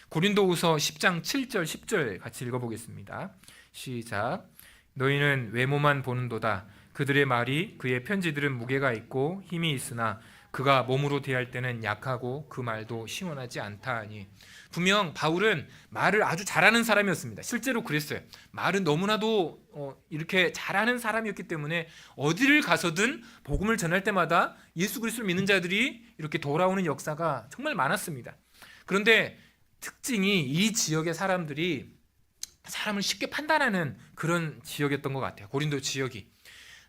고린도후서 10장 7절 10절 같이 읽어보겠습니다. 시작. 너희는 외모만 보는도다. 그들의 말이 그의 편지들은 무게가 있고 힘이 있으나 그가 몸으로 대할 때는 약하고 그 말도 시원하지 않다 하니. 분명 바울은 말을 아주 잘하는 사람이었습니다. 실제로 그랬어요. 말은 너무나도 이렇게 잘하는 사람이었기 때문에 어디를 가서든 복음을 전할 때마다 예수 그리스도를 믿는 자들이 이렇게 돌아오는 역사가 정말 많았습니다. 그런데 특징이 이 지역의 사람들이 사람을 쉽게 판단하는 그런 지역이었던 것 같아요. 고린도 지역이.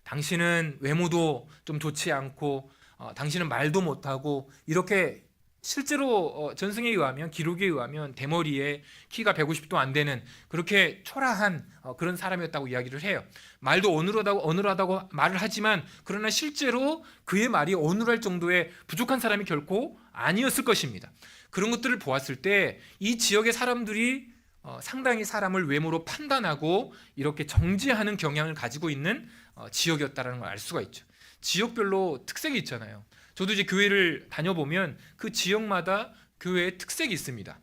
당신은 외모도 좀 좋지 않고 당신은 말도 못하고 이렇게 실제로 전승에 의하면 기록에 의하면 대머리에 키가 150도 안 되는 그렇게 초라한 그런 사람이었다고 이야기를 해요. 말도 어눌하다고 말을 하지만 그러나 실제로 그의 말이 어눌할 정도의 부족한 사람이 결코 아니었을 것입니다. 그런 것들을 보았을 때 이 지역의 사람들이 상당히 사람을 외모로 판단하고 이렇게 정죄하는 경향을 가지고 있는 지역이었다는 걸 알 수가 있죠. 지역별로 특색이 있잖아요. 저도 이제 교회를 다녀보면 그 지역마다 교회의 특색이 있습니다.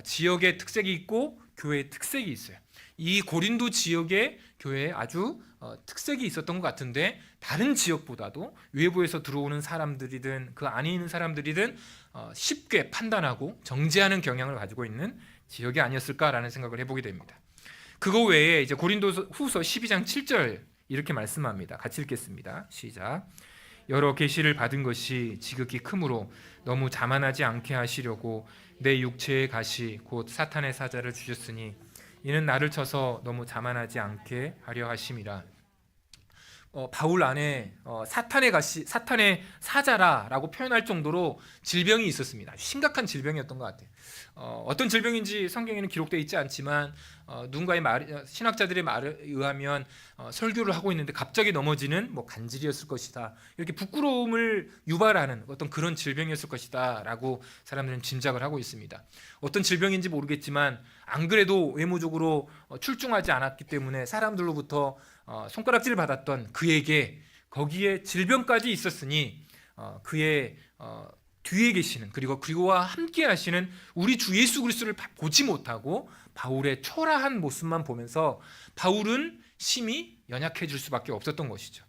지역의 특색이 있고 교회의 특색이 있어요. 이 고린도 지역의 교회에 아주 특색이 있었던 것 같은데 다른 지역보다도 외부에서 들어오는 사람들이든 그 안에 있는 사람들이든 쉽게 판단하고 정죄하는 경향을 가지고 있는 지역이 아니었을까라는 생각을 해보게 됩니다. 그거 외에 이제 고린도후서 12장 7절 이렇게 말씀합니다. 같이 읽겠습니다. 시작. 여러 계시를 받은 것이 지극히 크므로 너무 자만하지 않게 하시려고 내 육체의 가시 곧 사탄의 사자를 주셨으니 이는 나를 쳐서 너무 자만하지 않게 하려 하심이라. 바울 안에 사탄의 가시, 사탄의 사자라라고 표현할 정도로 질병이 있었습니다. 심각한 질병이었던 것 같아요. 어떤 질병인지 성경에는 기록되어 있지 않지만 누군가의 신학자들의 말에 의하면 설교를 하고 있는데 갑자기 넘어지는 간질이었을 것이다. 이렇게 부끄러움을 유발하는 어떤 그런 질병이었을 것이다라고 사람들은 짐작을 하고 있습니다. 어떤 질병인지 모르겠지만 안 그래도 외모적으로 출중하지 않았기 때문에 사람들로부터 손가락질을 받았던 그에게 거기에 질병까지 있었으니 그의 뒤에 계시는 그리고 그와 함께 하시는 우리 주 예수 그리스도를 보지 못하고 바울의 초라한 모습만 보면서 바울은 심히 연약해질 수밖에 없었던 것이죠.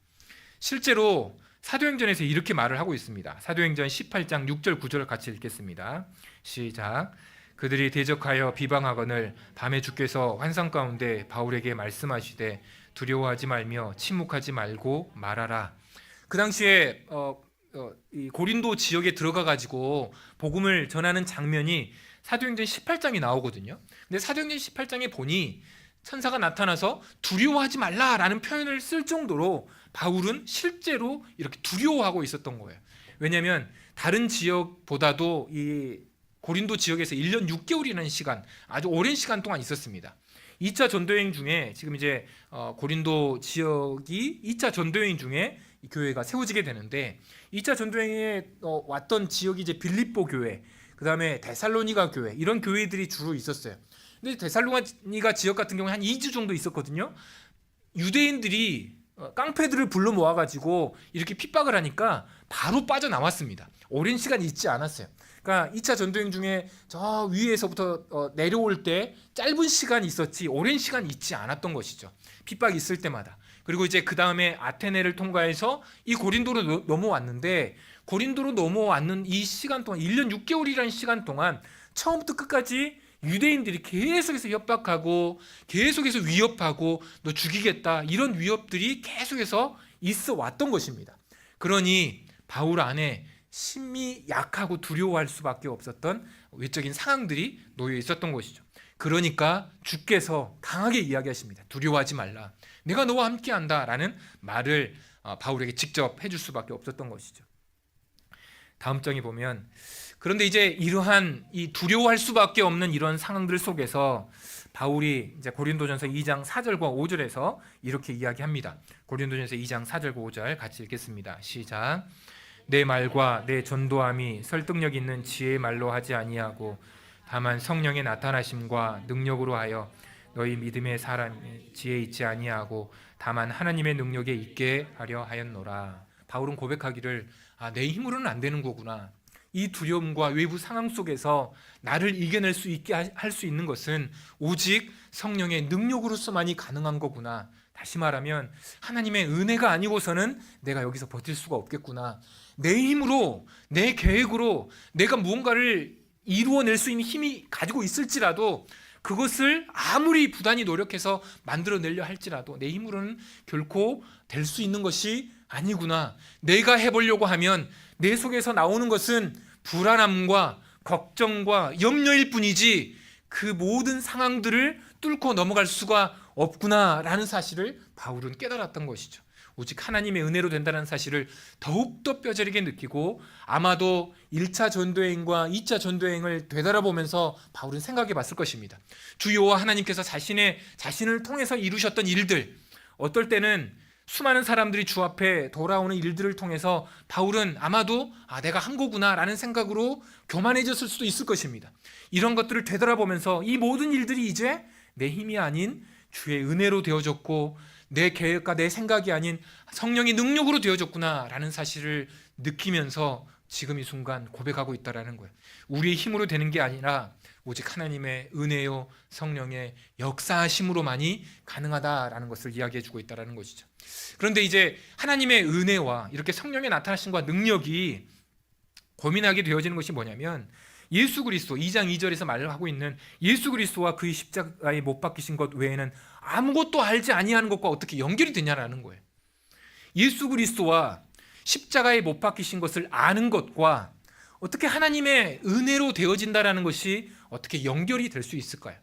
실제로 사도행전에서 이렇게 말을 하고 있습니다. 사도행전 18장 6절 9절을 같이 읽겠습니다. 시작. 그들이 대적하여 비방하거늘 밤에 주께서 환상 가운데 바울에게 말씀하시되 두려워하지 말며 침묵하지 말고 말하라. 그 당시에 이 고린도 지역에 들어가 가지고 복음을 전하는 장면이 사도행전 18장이 나오거든요. 근데 사도행전 18장에 보니 천사가 나타나서 두려워하지 말라라는 표현을 쓸 정도로 바울은 실제로 이렇게 두려워하고 있었던 거예요. 왜냐하면 다른 지역보다도 이 고린도 지역에서 1년 6개월이라는 시간, 아주 오랜 시간 동안 있었습니다. 2차 전도여행 중에 지금 이제 고린도 지역이 2차 전도여행 중에 이 교회가 세워지게 되는데, 2차 전도여행에 왔던 지역이 이제 빌립보 교회, 그다음에 데살로니가 교회, 이런 교회들이 주로 있었어요. 근데 데살로니가 지역 같은 경우에 한 2주 정도 있었거든요. 유대인들이 깡패들을 불러 모아가지고 이렇게 핍박을 하니까 바로 빠져나왔습니다. 오랜 시간 있지 않았어요. 그러니까 2차 전도여행 중에 저 위에서부터 내려올 때 짧은 시간 있었지 오랜 시간 있지 않았던 것이죠. 핍박이 있을 때마다. 그리고 이제 그 다음에 아테네를 통과해서 이 고린도로 넘어왔는데, 고린도로 넘어왔는 이 시간 동안 1년 6개월이라는 시간 동안 처음부터 끝까지 유대인들이 계속해서 협박하고 계속해서 위협하고 너 죽이겠다, 이런 위협들이 계속해서 있어 왔던 것입니다. 그러니 바울 안에 심히 약하고 두려워할 수밖에 없었던 외적인 상황들이 놓여 있었던 것이죠. 그러니까 주께서 강하게 이야기하십니다. 두려워하지 말라, 내가 너와 함께한다라는 말을 바울에게 직접 해줄 수밖에 없었던 것이죠. 다음 장에 보면, 그런데 이제 이러한 이 두려워할 수밖에 없는 이런 상황들 속에서 바울이 이제 고린도전서 2장 4절과 5절에서 이렇게 이야기합니다. 고린도전서 2장 4절과 5절 같이 읽겠습니다. 시작. 내 말과 내 전도함이 설득력 있는 지혜의 말로 하지 아니하고 다만 성령의 나타나심과 능력으로 하여 너희 믿음의 사람이 지혜 있지 아니하고 다만 하나님의 능력에 있게 하려 하였노라. 바울은 고백하기를 내 힘으로는 안 되는 거구나. 이 두려움과 외부 상황 속에서 나를 이겨낼 수 있게 할 수 있는 것은 오직 성령의 능력으로서만이 가능한 거구나. 다시 말하면 하나님의 은혜가 아니고서는 내가 여기서 버틸 수가 없겠구나. 내 힘으로, 내 계획으로 내가 무언가를 이루어낼 수 있는 힘이 가지고 있을지라도 그것을 아무리 부단히 노력해서 만들어내려 할지라도 내 힘으로는 결코 될 수 있는 것이 아니구나. 내가 해보려고 하면 내 속에서 나오는 것은 불안함과 걱정과 염려일 뿐이지 그 모든 상황들을 뚫고 넘어갈 수가 없구나라는 사실을 바울은 깨달았던 것이죠. 오직 하나님의 은혜로 된다는 사실을 더욱더 뼈저리게 느끼고, 아마도 1차 전도여행과 2차 전도여행을 되돌아보면서 바울은 생각해 봤을 것입니다. 주 여호와 하나님께서 자신을 통해서 이루셨던 일들, 어떨 때는 수많은 사람들이 주 앞에 돌아오는 일들을 통해서 바울은 아마도 내가 한 거구나라는 생각으로 교만해졌을 수도 있을 것입니다. 이런 것들을 되돌아보면서 이 모든 일들이 이제 내 힘이 아닌 주의 은혜로 되어졌고 내 계획과 내 생각이 아닌 성령의 능력으로 되어졌구나라는 사실을 느끼면서 지금 이 순간 고백하고 있다라는 거예요. 우리의 힘으로 되는 게 아니라 오직 하나님의 은혜요 성령의 역사하심으로만이 가능하다라는 것을 이야기해 주고 있다라는 것이죠. 그런데 이제 하나님의 은혜와 이렇게 성령의 나타나심과 능력이 고민하게 되어지는 것이 뭐냐면, 예수 그리스도 2장 2절에서 말을 하고 있는 예수 그리스도와 그의 십자가에 못 박히신 것 외에는 아무것도 알지 아니하는 것과 어떻게 연결이 되냐라는 거예요. 예수 그리스도와 십자가에 못 박히신 것을 아는 것과 어떻게 하나님의 은혜로 되어진다라는 것이 어떻게 연결이 될 수 있을까요?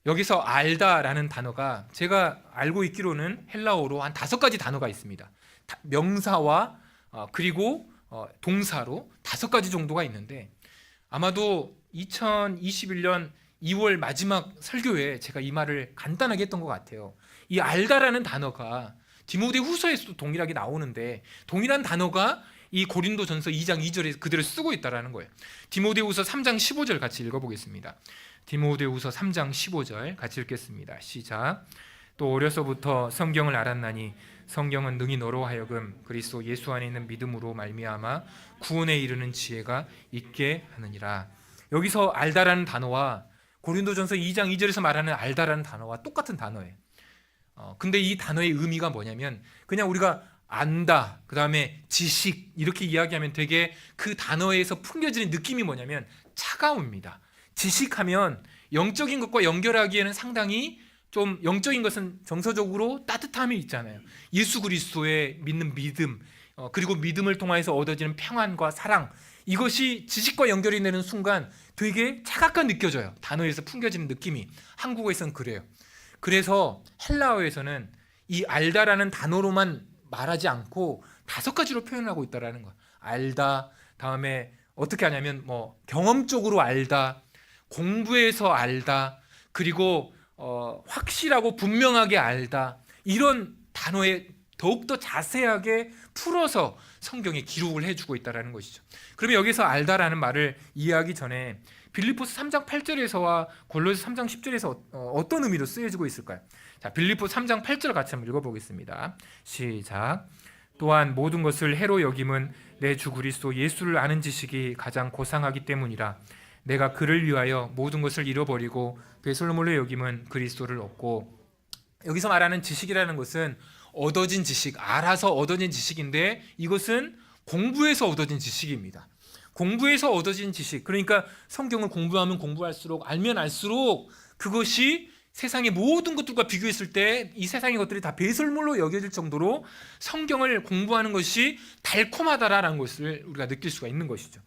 여기서 알다라는 단어가 제가 알고 있기로는 헬라어로 한 5가지 단어가 있습니다. 명사와 그리고 동사로 5가지 정도가 있는데, 아마도 2021년 2월 마지막 설교에 제가 이 말을 간단하게 했던 것 같아요. 이 알다라는 단어가 디모데 후서에서도 동일하게 나오는데, 동일한 단어가 이 고린도전서 2장 2절에 그대로 쓰고 있다라는 거예요. 디모데후서 3장 15절 같이 읽어보겠습니다. 디모데후서 3장 15절 같이 읽겠습니다. 시작. 또 어려서부터 성경을 알았나니 성경은 능히 너로 하여금 그리스도 예수 안에 있는 믿음으로 말미암아 구원에 이르는 지혜가 있게 하느니라. 여기서 알다라는 단어와 고린도전서 2장 2절에서 말하는 알다라는 단어와 똑같은 단어예요. 근데 이 단어의 의미가 뭐냐면, 그냥 우리가 안다, 그 다음에 지식 이렇게 이야기하면 되게 그 단어에서 풍겨지는 느낌이 뭐냐면 차가움입니다. 지식하면 영적인 것과 연결하기에는 상당히 좀, 영적인 것은 정서적으로 따뜻함이 있잖아요. 예수 그리스도의 믿는 믿음, 그리고 믿음을 통해서 얻어지는 평안과 사랑, 이것이 지식과 연결이 되는 순간 되게 차갑게 느껴져요. 단어에서 풍겨지는 느낌이. 한국어에서는 그래요. 그래서 헬라어에서는 이 알다라는 단어로만 말하지 않고 5가지로 표현하고 있다라는 거예요. 알다. 다음에 어떻게 하냐면 뭐 경험적으로 알다, 공부해서 알다, 그리고 확실하고 분명하게 알다, 이런 단어에 더욱더 자세하게 풀어서 성경에 기록을 해주고 있다는 것이죠. 그러면 여기서 알다라는 말을 이해하기 전에 빌립보서 3장 8절에서와 골로새 3장 10절에서 어떤 의미로 쓰여지고 있을까요? 자, 빌립보 3장 8절 같이 한번 읽어보겠습니다. 시작. 또한 모든 것을 해로 여김은 내 주 그리스도 예수를 아는 지식이 가장 고상하기 때문이라. 내가 그를 위하여 모든 것을 잃어버리고 배설물로 여김은 그리스도를 얻고. 여기서 말하는 지식이라는 것은 얻어진 지식, 알아서 얻어진 지식인데 이것은 공부해서 얻어진 지식입니다. 공부해서 얻어진 지식, 그러니까 성경을 공부하면 공부할수록, 알면 알수록 그것이 세상의 모든 것들과 비교했을 때 이 세상의 것들이 다 배설물로 여겨질 정도로 성경을 공부하는 것이 달콤하다라는 것을 우리가 느낄 수가 있는 것이죠.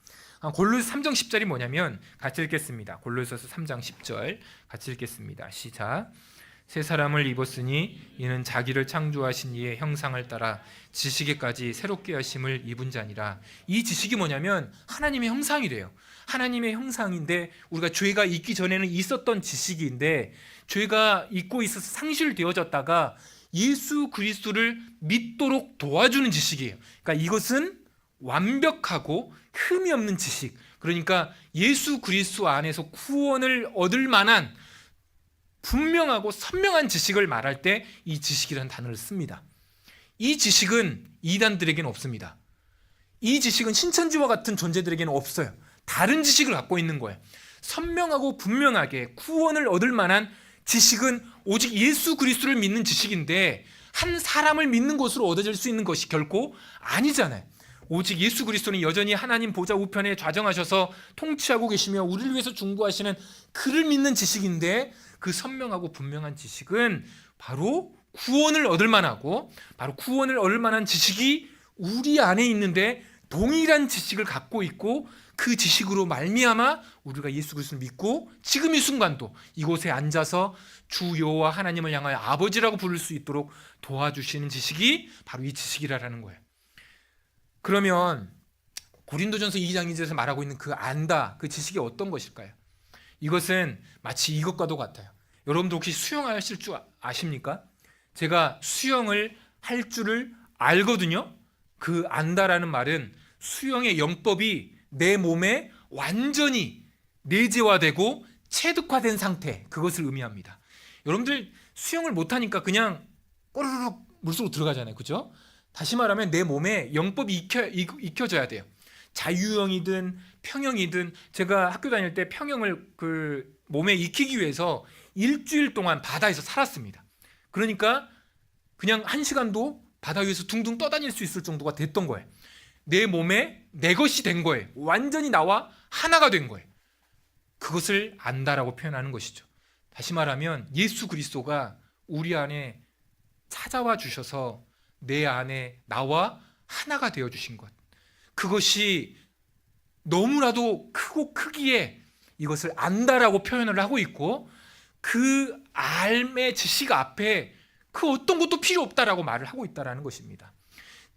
골로새 3장 10절이 뭐냐면 같이 읽겠습니다. 골로새서 3장 10절 같이 읽겠습니다. 시작. 새 사람을 입었으니 이는 자기를 창조하신 이의 형상을 따라 지식에까지 새롭게 하심을 입은 자니라. 이 지식이 뭐냐면 하나님의 형상이래요. 하나님의 형상인데 우리가 죄가 있기 전에는 있었던 지식인데 죄가 있고 있어서 상실되어졌다가 예수 그리스도를 믿도록 도와주는 지식이에요. 그러니까 이것은 완벽하고 흠이 없는 지식, 그러니까 예수 그리스도 안에서 구원을 얻을 만한 분명하고 선명한 지식을 말할 때 이 지식이라는 단어를 씁니다. 이 지식은 이단들에게는 없습니다. 이 지식은 신천지와 같은 존재들에게는 없어요. 다른 지식을 갖고 있는 거예요. 선명하고 분명하게 구원을 얻을 만한 지식은 오직 예수 그리스도를 믿는 지식인데 한 사람을 믿는 것으로 얻어질 수 있는 것이 결코 아니잖아요. 오직 예수 그리스도는 여전히 하나님 보좌 우편에 좌정하셔서 통치하고 계시며 우리를 위해서 중보하시는 그를 믿는 지식인데 그 선명하고 분명한 지식은 바로 구원을 얻을 만하고 바로 구원을 얻을 만한 지식이 우리 안에 있는데 동일한 지식을 갖고 있고 그 지식으로 말미암아 우리가 예수 그리스도를 믿고 지금 이 순간도 이곳에 앉아서 주 여호와 하나님을 향하여 아버지라고 부를 수 있도록 도와주시는 지식이 바로 이 지식이라는 거예요. 그러면 고린도전서 2장 2절에서 말하고 있는 그 안다, 그 지식이 어떤 것일까요? 이것은 마치 이것과도 같아요. 여러분도 혹시 수영하실 줄 아십니까? 제가 수영을 할 줄을 알거든요. 그 안다라는 말은 수영의 영법이 내 몸에 완전히 내재화되고 체득화된 상태, 그것을 의미합니다. 여러분들 수영을 못하니까 그냥 꼬르륵 물속으로 들어가잖아요. 그죠? 다시 말하면 내 몸에 영법이 익혀져야 돼요. 자유형이든 평형이든, 제가 학교 다닐 때 평형을 그 몸에 익히기 위해서 일주일 동안 바다에서 살았습니다. 그러니까 그냥 1시간도 바다 위에서 둥둥 떠다닐 수 있을 정도가 됐던 거예요. 내 몸에 내 것이 된 거예요. 완전히 나와 하나가 된 거예요. 그것을 안다라고 표현하는 것이죠. 다시 말하면 예수 그리스도가 우리 안에 찾아와 주셔서 내 안에 나와 하나가 되어 주신 것, 그것이 너무나도 크고 크기에 이것을 안다라고 표현을 하고 있고, 그 알의 지식 앞에 그 어떤 것도 필요 없다라고 말을 하고 있다라는 것입니다.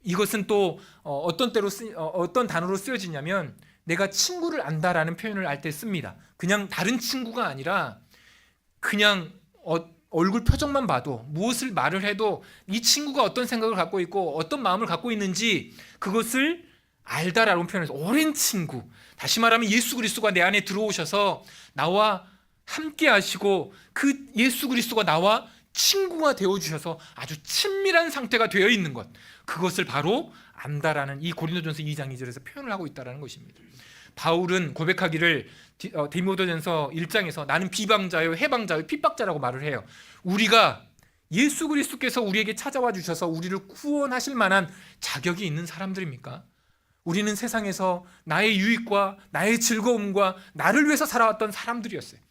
이것은 또 어떤 단어로 쓰여지냐면 내가 친구를 안다라는 표현을 할 때 씁니다. 그냥 다른 친구가 아니라 그냥 얼굴 표정만 봐도, 무엇을 말을 해도 이 친구가 어떤 생각을 갖고 있고 어떤 마음을 갖고 있는지 그것을 알다라는 표현에서 오랜 친구, 다시 말하면 예수 그리스도가 내 안에 들어오셔서 나와 함께 하시고 그 예수 그리스도가 나와 친구가 되어주셔서 아주 친밀한 상태가 되어 있는 것, 그것을 바로 안다라는 이 고린도전서 2장 2절에서 표현을 하고 있다는 것입니다. 바울은 고백하기를 디모데전서 1장에서 나는 비방자요 해방자요 핍박자라고 말을 해요. 우리가 예수 그리스도께서 우리에게 찾아와 주셔서 우리를 구원하실 만한 자격이 있는 사람들입니까? 우리는 세상에서 나의 유익과 나의 즐거움과 나를 위해서 살아왔던 사람들이었어요.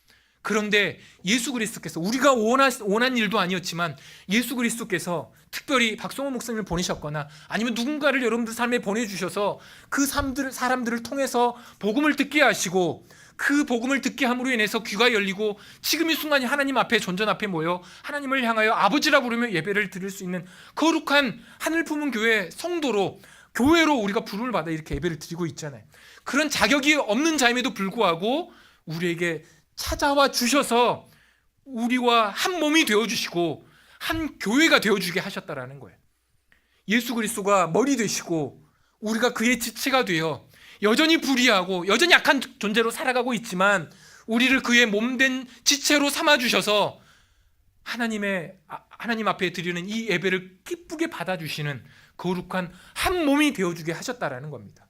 그런데 예수 그리스도께서, 우리가 원한 일도 아니었지만 예수 그리스도께서 특별히 박성호 목사님을 보내셨거나 아니면 누군가를 여러분들 삶에 보내주셔서 그 사람들을 통해서 복음을 듣게 하시고, 그 복음을 듣게 함으로 인해서 귀가 열리고 지금 이 순간에 하나님 앞에, 전전 앞에 모여 하나님을 향하여 아버지라 부르며 예배를 드릴 수 있는 거룩한 하늘 품은 교회 성도로, 교회로 우리가 부름을 받아 이렇게 예배를 드리고 있잖아요. 그런 자격이 없는 자임에도 불구하고 우리에게 찾아와 주셔서 우리와 한 몸이 되어주시고 한 교회가 되어주게 하셨다라는 거예요. 예수 그리스도가 머리 되시고 우리가 그의 지체가 되어 여전히 불의하고 여전히 약한 존재로 살아가고 있지만 우리를 그의 몸된 지체로 삼아주셔서 하나님 앞에 드리는 이 예배를 기쁘게 받아주시는 거룩한 한 몸이 되어주게 하셨다라는 겁니다.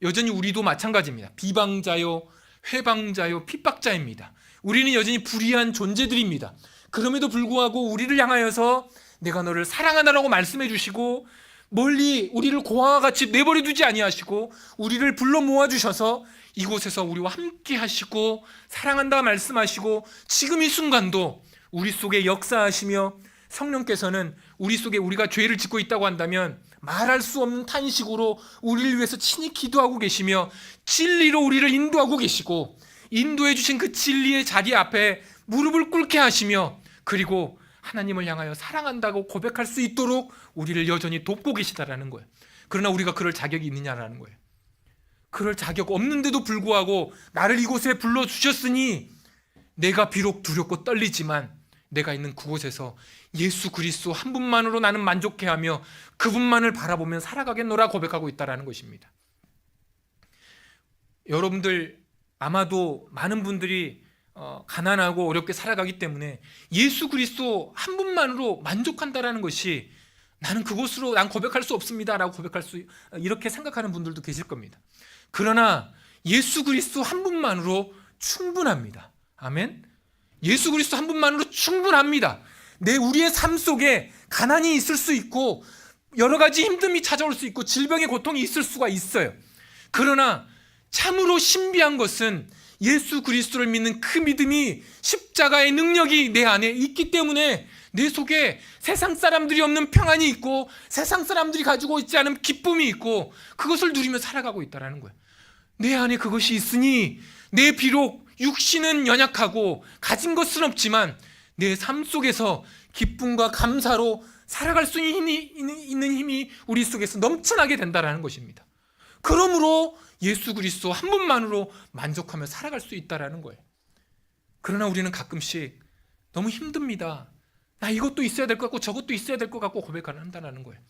여전히 우리도 마찬가지입니다. 비방자요, 회방자요, 핍박자입니다. 우리는 여전히 불의한 존재들입니다. 그럼에도 불구하고 우리를 향하여서 내가 너를 사랑하노라고 말씀해 주시고 멀리 우리를 고아와 같이 내버려 두지 아니하시고 우리를 불러 모아 주셔서 이곳에서 우리와 함께 하시고 사랑한다 말씀하시고 지금 이 순간도 우리 속에 역사하시며 성령께서는 우리 속에 우리가 죄를 짓고 있다고 한다면 말할 수 없는 탄식으로 우리를 위해서 친히 기도하고 계시며 진리로 우리를 인도하고 계시고 인도해 주신 그 진리의 자리 앞에 무릎을 꿇게 하시며 그리고 하나님을 향하여 사랑한다고 고백할 수 있도록 우리를 여전히 돕고 계시다라는 거예요. 그러나 우리가 그럴 자격이 있느냐라는 거예요. 그럴 자격 없는데도 불구하고 나를 이곳에 불러주셨으니 내가 비록 두렵고 떨리지만 내가 있는 그곳에서 예수 그리스도 한 분만으로 나는 만족해하며 그분만을 바라보며 살아가겠노라 고백하고 있다라는 것입니다. 여러분들 아마도 많은 분들이 가난하고 어렵게 살아가기 때문에 예수 그리스도 한 분만으로 만족한다라는 것이 나는 그곳으로 난 고백할 수 없습니다라고 고백할 수 이렇게 생각하는 분들도 계실 겁니다. 그러나 예수 그리스도 한 분만으로 충분합니다. 아멘. 예수 그리스도 한 분만으로 충분합니다. 우리의 삶 속에 가난이 있을 수 있고 여러 가지 힘듦이 찾아올 수 있고 질병의 고통이 있을 수가 있어요. 그러나 참으로 신비한 것은 예수 그리스도를 믿는 그 믿음이 십자가의 능력이 내 안에 있기 때문에 내 속에 세상 사람들이 없는 평안이 있고 세상 사람들이 가지고 있지 않은 기쁨이 있고 그것을 누리며 살아가고 있다는 거예요. 내 안에 그것이 있으니 내 비록 육신은 연약하고 가진 것은 없지만 내 삶 속에서 기쁨과 감사로 살아갈 수 있는 힘이 우리 속에서 넘쳐나게 된다는 것입니다. 그러므로 예수 그리스도 한 분만으로 만족하며 살아갈 수 있다는 거예요. 그러나 우리는 가끔씩 너무 힘듭니다. 나 이것도 있어야 될 것 같고 저것도 있어야 될 것 같고 고백을 한다는 거예요.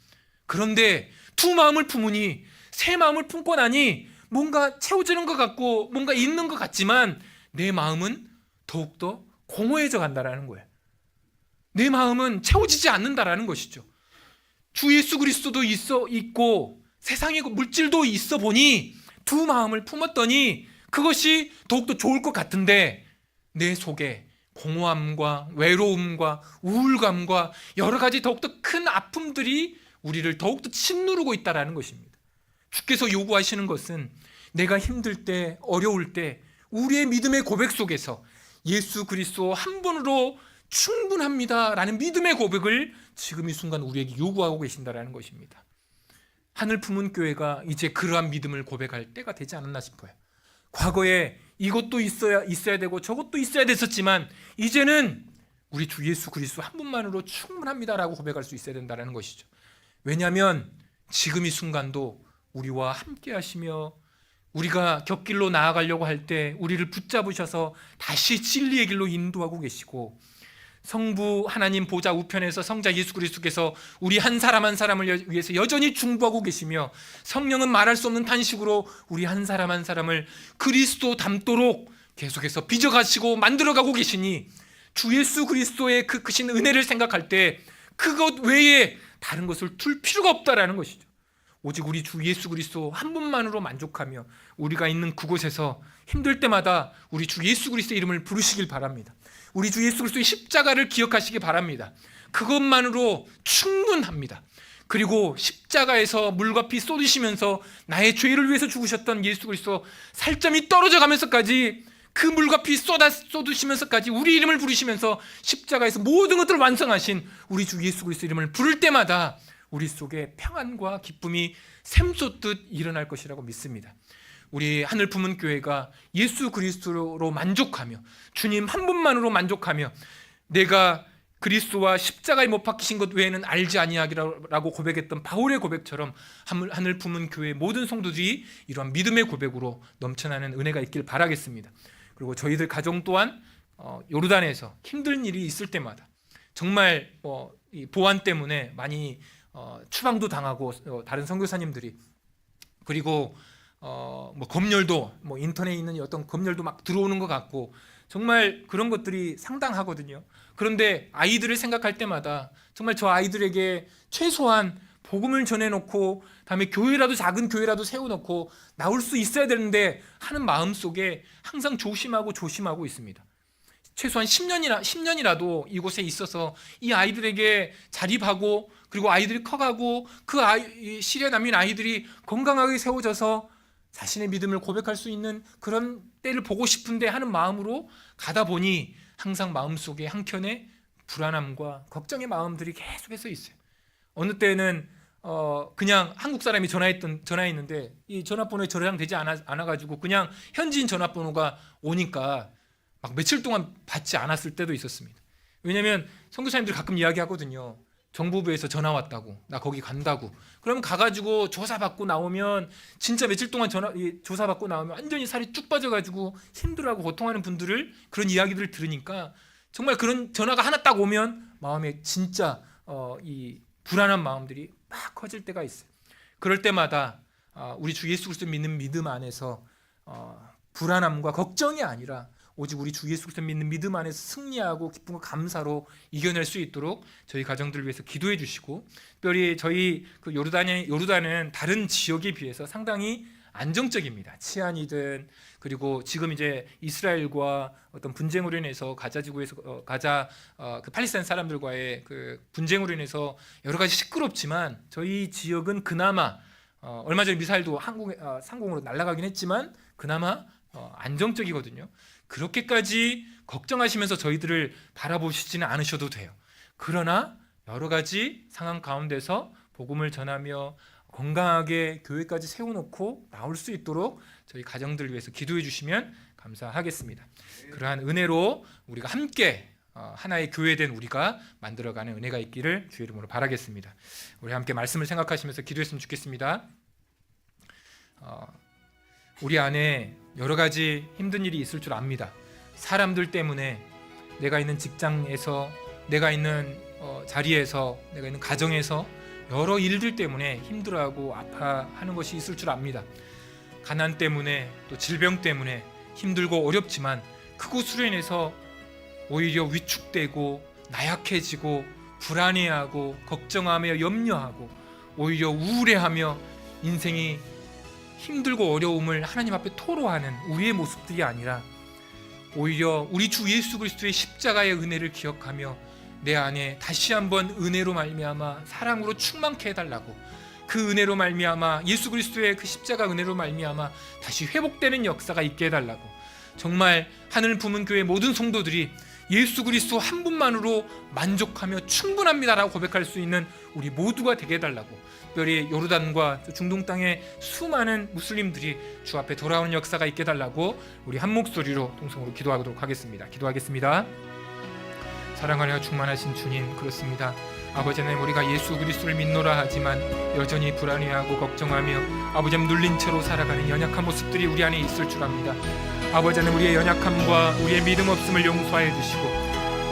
그런데 두 마음을 품으니 새 마음을 품고 나니 뭔가 채워지는 것 같고 뭔가 있는 것 같지만 내 마음은 더욱더 공허해져 간다는 거예요. 내 마음은 채워지지 않는다라는 것이죠. 주 예수 그리스도도 있고 세상의 물질도 있어 보니 두 마음을 품었더니 그것이 더욱더 좋을 것 같은데 내 속에 공허함과 외로움과 우울감과 여러 가지 더욱더 큰 아픔들이 우리를 더욱더 짓누르고 있다는 것입니다. 주께서 요구하시는 것은 내가 힘들 때 어려울 때 우리의 믿음의 고백 속에서 예수 그리스도 한 분으로 충분합니다라는 믿음의 고백을 지금 이 순간 우리에게 요구하고 계신다는 것입니다. 하늘 품은 교회가 이제 그러한 믿음을 고백할 때가 되지 않았나 싶어요. 과거에 이것도 있어야 되고 저것도 있어야 됐었지만 이제는 우리 주 예수 그리스도 한 분만으로 충분합니다라고 고백할 수 있어야 된다는 것이죠. 왜냐하면 지금 이 순간도 우리와 함께 하시며 우리가 곁길로 나아가려고 할 때 우리를 붙잡으셔서 다시 진리의 길로 인도하고 계시고 성부 하나님 보좌 우편에서 성자 예수 그리스도께서 우리 한 사람 한 사람을 위해서 여전히 중보하고 계시며 성령은 말할 수 없는 탄식으로 우리 한 사람 한 사람을 그리스도 닮도록 계속해서 빚어가시고 만들어가고 계시니 주 예수 그리스도의 그 크신 은혜를 생각할 때 그것 외에 다른 것을 둘 필요가 없다라는 것이죠. 오직 우리 주 예수 그리스도 한 분만으로 만족하며 우리가 있는 그곳에서 힘들 때마다 우리 주 예수 그리스도의 이름을 부르시길 바랍니다. 우리 주 예수 그리스도의 십자가를 기억하시기 바랍니다. 그것만으로 충분합니다. 그리고 십자가에서 물과 피 쏟으시면서 나의 죄를 위해서 죽으셨던 예수 그리스도 살점이 떨어져 가면서까지 그 물과 피 쏟으시면서까지 우리 이름을 부르시면서 십자가에서 모든 것들을 완성하신 우리 주 예수 그리스도 이름을 부를 때마다 우리 속에 평안과 기쁨이 샘솟듯 일어날 것이라고 믿습니다. 우리 하늘 품은 교회가 예수 그리스도로 만족하며 주님 한 분만으로 만족하며 내가 그리스도와 십자가에 못 박히신 것 외에는 알지 아니하기라고 고백했던 바울의 고백처럼 하늘 품은 교회의 모든 성도들이 이러한 믿음의 고백으로 넘쳐나는 은혜가 있길 바라겠습니다. 그리고 저희들 가정 또한 요르단에서 힘든 일이 있을 때마다 정말 이 보안 때문에 많이 추방도 당하고 다른 선교사님들이 그리고 검열도 인터넷에 있는 어떤 검열도 막 들어오는 것 같고 정말 그런 것들이 상당하거든요. 그런데 아이들을 생각할 때마다 정말 저 아이들에게 최소한 복음을 전해놓고 다음에 교회라도 작은 교회라도 세워놓고 나올 수 있어야 되는데 하는 마음속에 항상 조심하고 있습니다. 최소한 10년이라도 이곳에 있어서 이 아이들에게 자립하고 그리고 아이들이 커가고 그 시리아 난민 아이들이 건강하게 세워져서 자신의 믿음을 고백할 수 있는 그런 때를 보고 싶은데 하는 마음으로 가다 보니 항상 마음속에 한켠에 불안함과 걱정의 마음들이 계속해서 있어요. 어느 때는 그냥 한국 사람이 전화했는데 이 전화번호에 저랑 되지 않아가지고 그냥 현지인 전화번호가 오니까 막 며칠 동안 받지 않았을 때도 있었습니다. 왜냐하면 선교사님들 가끔 이야기하거든요. 정부부에서 전화 왔다고, 나 거기 간다고. 그럼 가가지고 조사받고 나오면 진짜 며칠 동안 조사받고 나오면 완전히 살이 쭉 빠져가지고 힘들어하고 고통하는 분들을 그런 이야기들을 들으니까 정말 그런 전화가 하나 딱 오면 마음에 진짜 이 불안한 마음들이 막 커질 때가 있어요. 그럴 때마다 우리 주 예수 그리스도 믿는 믿음 안에서 불안함과 걱정이 아니라 오직 우리 주 예수 그리스도 믿는 믿음 안에서 승리하고 기쁨과 감사로 이겨낼 수 있도록 저희 가정들을 위해서 기도해 주시고, 특별히 저희 그 요르단은 다른 지역에 비해서 상당히 안정적입니다. 치안이든 그리고 지금 이제 이스라엘과 어떤 분쟁으로 인해서 가자 지구에서 그 팔레스타인 사람들과의 그 분쟁으로 인해서 여러 가지 시끄럽지만 저희 지역은 그나마 얼마 전에 미사일도 상공으로 날아가긴 했지만 그나마 안정적이거든요. 그렇게까지 걱정하시면서 저희들을 바라보시지는 않으셔도 돼요. 그러나 여러 가지 상황 가운데서 복음을 전하며 건강하게 교회까지 세워놓고 나올 수 있도록 저희 가정들을 위해서 기도해 주시면 감사하겠습니다. 그러한 은혜로 우리가 함께 하나의 교회된 우리가 만들어가는 은혜가 있기를 주의 이름으로 바라겠습니다. 우리 함께 말씀을 생각하시면서 기도했으면 좋겠습니다. 우리 안에 여러 가지 힘든 일이 있을 줄 압니다. 사람들 때문에 내가 있는 직장에서, 내가 있는 자리에서, 내가 있는 가정에서 여러 일들 때문에 힘들어하고 아파하는 것이 있을 줄 압니다. 가난 때문에 또 질병 때문에 힘들고 어렵지만 그것으로 인해서 오히려 위축되고 나약해지고 불안해하고 걱정하며 염려하고 오히려 우울해하며 인생이 힘들고 어려움을 하나님 앞에 토로하는 우리의 모습들이 아니라 오히려 우리 주 예수 그리스도의 십자가의 은혜를 기억하며 내 안에 다시 한번 은혜로 말미암아 사랑으로 충만케 해달라고, 그 은혜로 말미암아 예수 그리스도의 그 십자가 은혜로 말미암아 다시 회복되는 역사가 있게 해달라고, 정말 하늘 품은 교회 모든 성도들이 예수 그리스도 한 분만으로 만족하며 충분합니다라고 고백할 수 있는 우리 모두가 되게 해달라고, 특별히 요르단과 중동 땅의 수많은 무슬림들이 주 앞에 돌아오는 역사가 있게 해달라고 우리 한 목소리로 통성으로 기도하도록 하겠습니다. 기도하겠습니다. 사랑하여 충만하신 주님, 그렇습니다. 아버지 하나님, 우리가 예수 그리스도를 믿노라 하지만 여전히 불안해하고 걱정하며 아버지 하나님 눌린 채로 살아가는 연약한 모습들이 우리 안에 있을 줄 압니다. 아버지 하나님, 우리의 연약함과 우리의 믿음 없음을 용서하여 주시고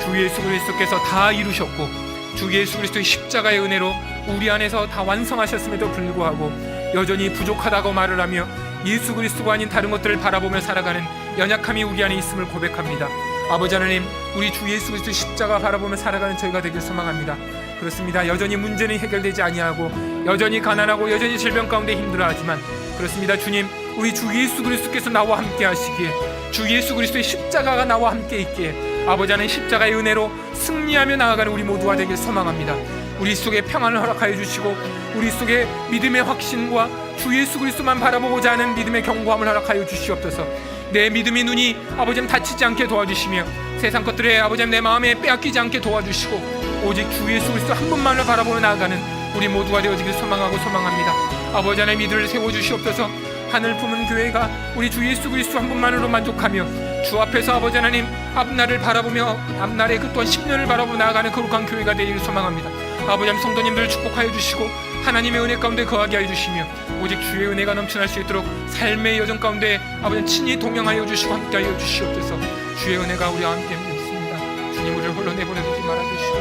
주 예수 그리스도께서 다 이루셨고 주 예수 그리스도의 십자가의 은혜로 우리 안에서 다 완성하셨음에도 불구하고 여전히 부족하다고 말을 하며 예수 그리스도가 아닌 다른 것들을 바라보며 살아가는 연약함이 우리 안에 있음을 고백합니다. 아버지 하나님, 우리 주 예수 그리스도의 십자가 바라보며 살아가는 저희가 되길 소망합니다. 그렇습니다. 여전히 문제는 해결되지 아니하고 여전히 가난하고 여전히 질병 가운데 힘들어하지만 그렇습니다. 주님, 우리 주 예수 그리스도께서 나와 함께 하시기에, 주 예수 그리스도의 십자가가 나와 함께 있기에 아버지 하나님 십자가의 은혜로 승리하며 나아가는 우리 모두가 되길 소망합니다. 우리 속에 평안을 허락하여 주시고 우리 속에 믿음의 확신과 주 예수 그리스도만 바라보고자 하는 믿음의 견고함을 허락하여 주시옵소서. 내 믿음의 눈이 아버지 다치지 않게 도와주시며 세상 것들에 아버지 내 마음에 빼앗기지 않게 도와주시고 오직 주 예수 그리스도 한 분만을 바라보며 나아가는 우리 모두가 되어지길 소망하고 소망합니다. 아버지 하나님, 이들을 세워주시옵소서. 하늘 품은 교회가 우리 주 예수 그리스도 한 분만으로 만족하며 주 앞에서 아버지 하나님 앞날을 바라보며 앞날의 그 또한 10년을 바라보며 나아가는 거룩한 교회가 되기를 소망합니다. 아버지 하나님 성도님들을 축복하여 주시고 하나님의 은혜 가운데 거하게 하여 주시며 오직 주의 은혜가 넘쳐날 수 있도록 삶의 여정 가운데 아버지 친히 동행하여 주시고 함께하여 주시옵소서. 주의 은혜가 우리와 함께 있습니다. 주님 우리를 홀로 내보내두지 말아주시고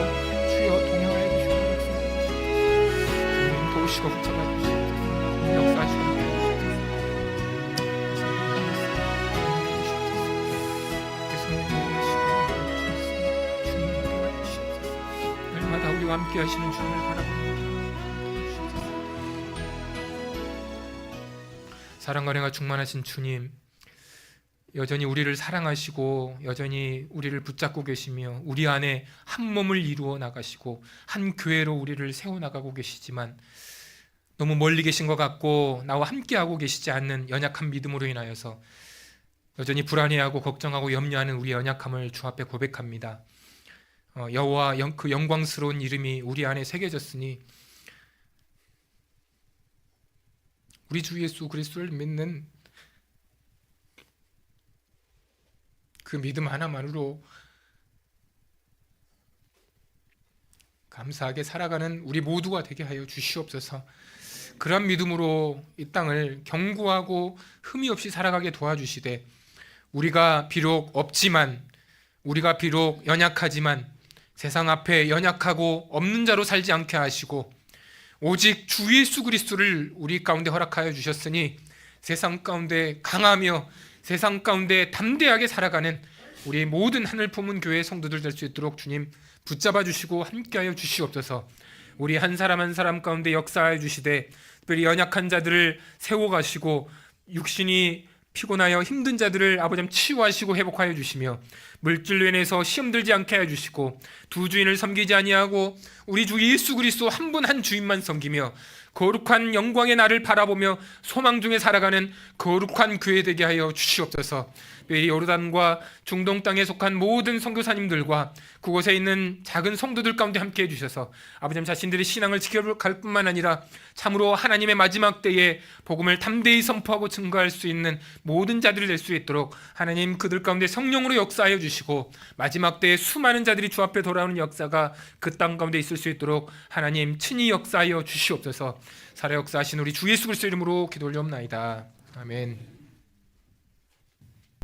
주여 동행하여 주시고 주님 도우시고 붙잡아주시고 역사하시고 날마다 우리와 함께 하시는 주님을 바라봅니다. 사랑과 은혜가 충만하신 주님, 여전히 우리를 사랑하시고 여전히 우리를 붙잡고 계시며 우리 안에 한 몸을 이루어 나가시고 한 교회로 우리를 세워나가고 계시지만 너무 멀리 계신 것 같고 나와 함께하고 계시지 않는 연약한 믿음으로 인하여서 여전히 불안해하고 걱정하고 염려하는 우리의 연약함을 주 앞에 고백합니다. 여호와 그 영광스러운 이름이 우리 안에 새겨졌으니 우리 주 예수 그리스도를 믿는 그 믿음 하나만으로 감사하게 살아가는 우리 모두가 되게 하여 주시옵소서. 그런 믿음으로 이 땅을 견고하고 흠이 없이 살아가게 도와주시되 우리가 비록 없지만 우리가 비록 연약하지만 세상 앞에 연약하고 없는 자로 살지 않게 하시고 오직 주 예수 그리스도를 우리 가운데 허락하여 주셨으니 세상 가운데 강하며 세상 가운데 담대하게 살아가는 우리 모든 하늘 품은 교회 성도들 될 수 있도록 주님 붙잡아 주시고 함께하여 주시옵소서. 우리 한 사람 한 사람 가운데 역사하여 주시되 특별히 연약한 자들을 세워가시고 육신이 피곤하여 힘든 자들을 아버지 치유하시고 회복하여 주시며 물질로 인해서 시험 들지 않게 하여 주시고 두 주인을 섬기지 아니하고 우리 주 예수 그리스도 한 분 한 주인만 섬기며 거룩한 영광의 날을 바라보며 소망 중에 살아가는 거룩한 교회 되게 하여 주시옵소서. 이 요르단과 중동 땅에 속한 모든 선교사님들과 그곳에 있는 작은 성도들 가운데 함께해 주셔서 아버지 자신들의 신앙을 지켜갈 뿐만 아니라 참으로 하나님의 마지막 때에 복음을 담대히 선포하고 증거할 수 있는 모든 자들이 될 수 있도록 하나님 그들 가운데 성령으로 역사하여 주시고 마지막 때에 수많은 자들이 주 앞에 돌아오는 역사가 그 땅 가운데 있을 수 있도록 하나님 친히 역사하여 주시옵소서. 살아 역사하신 우리 주 예수 그리스도 이름으로 기도 올리옵나이다. 아멘.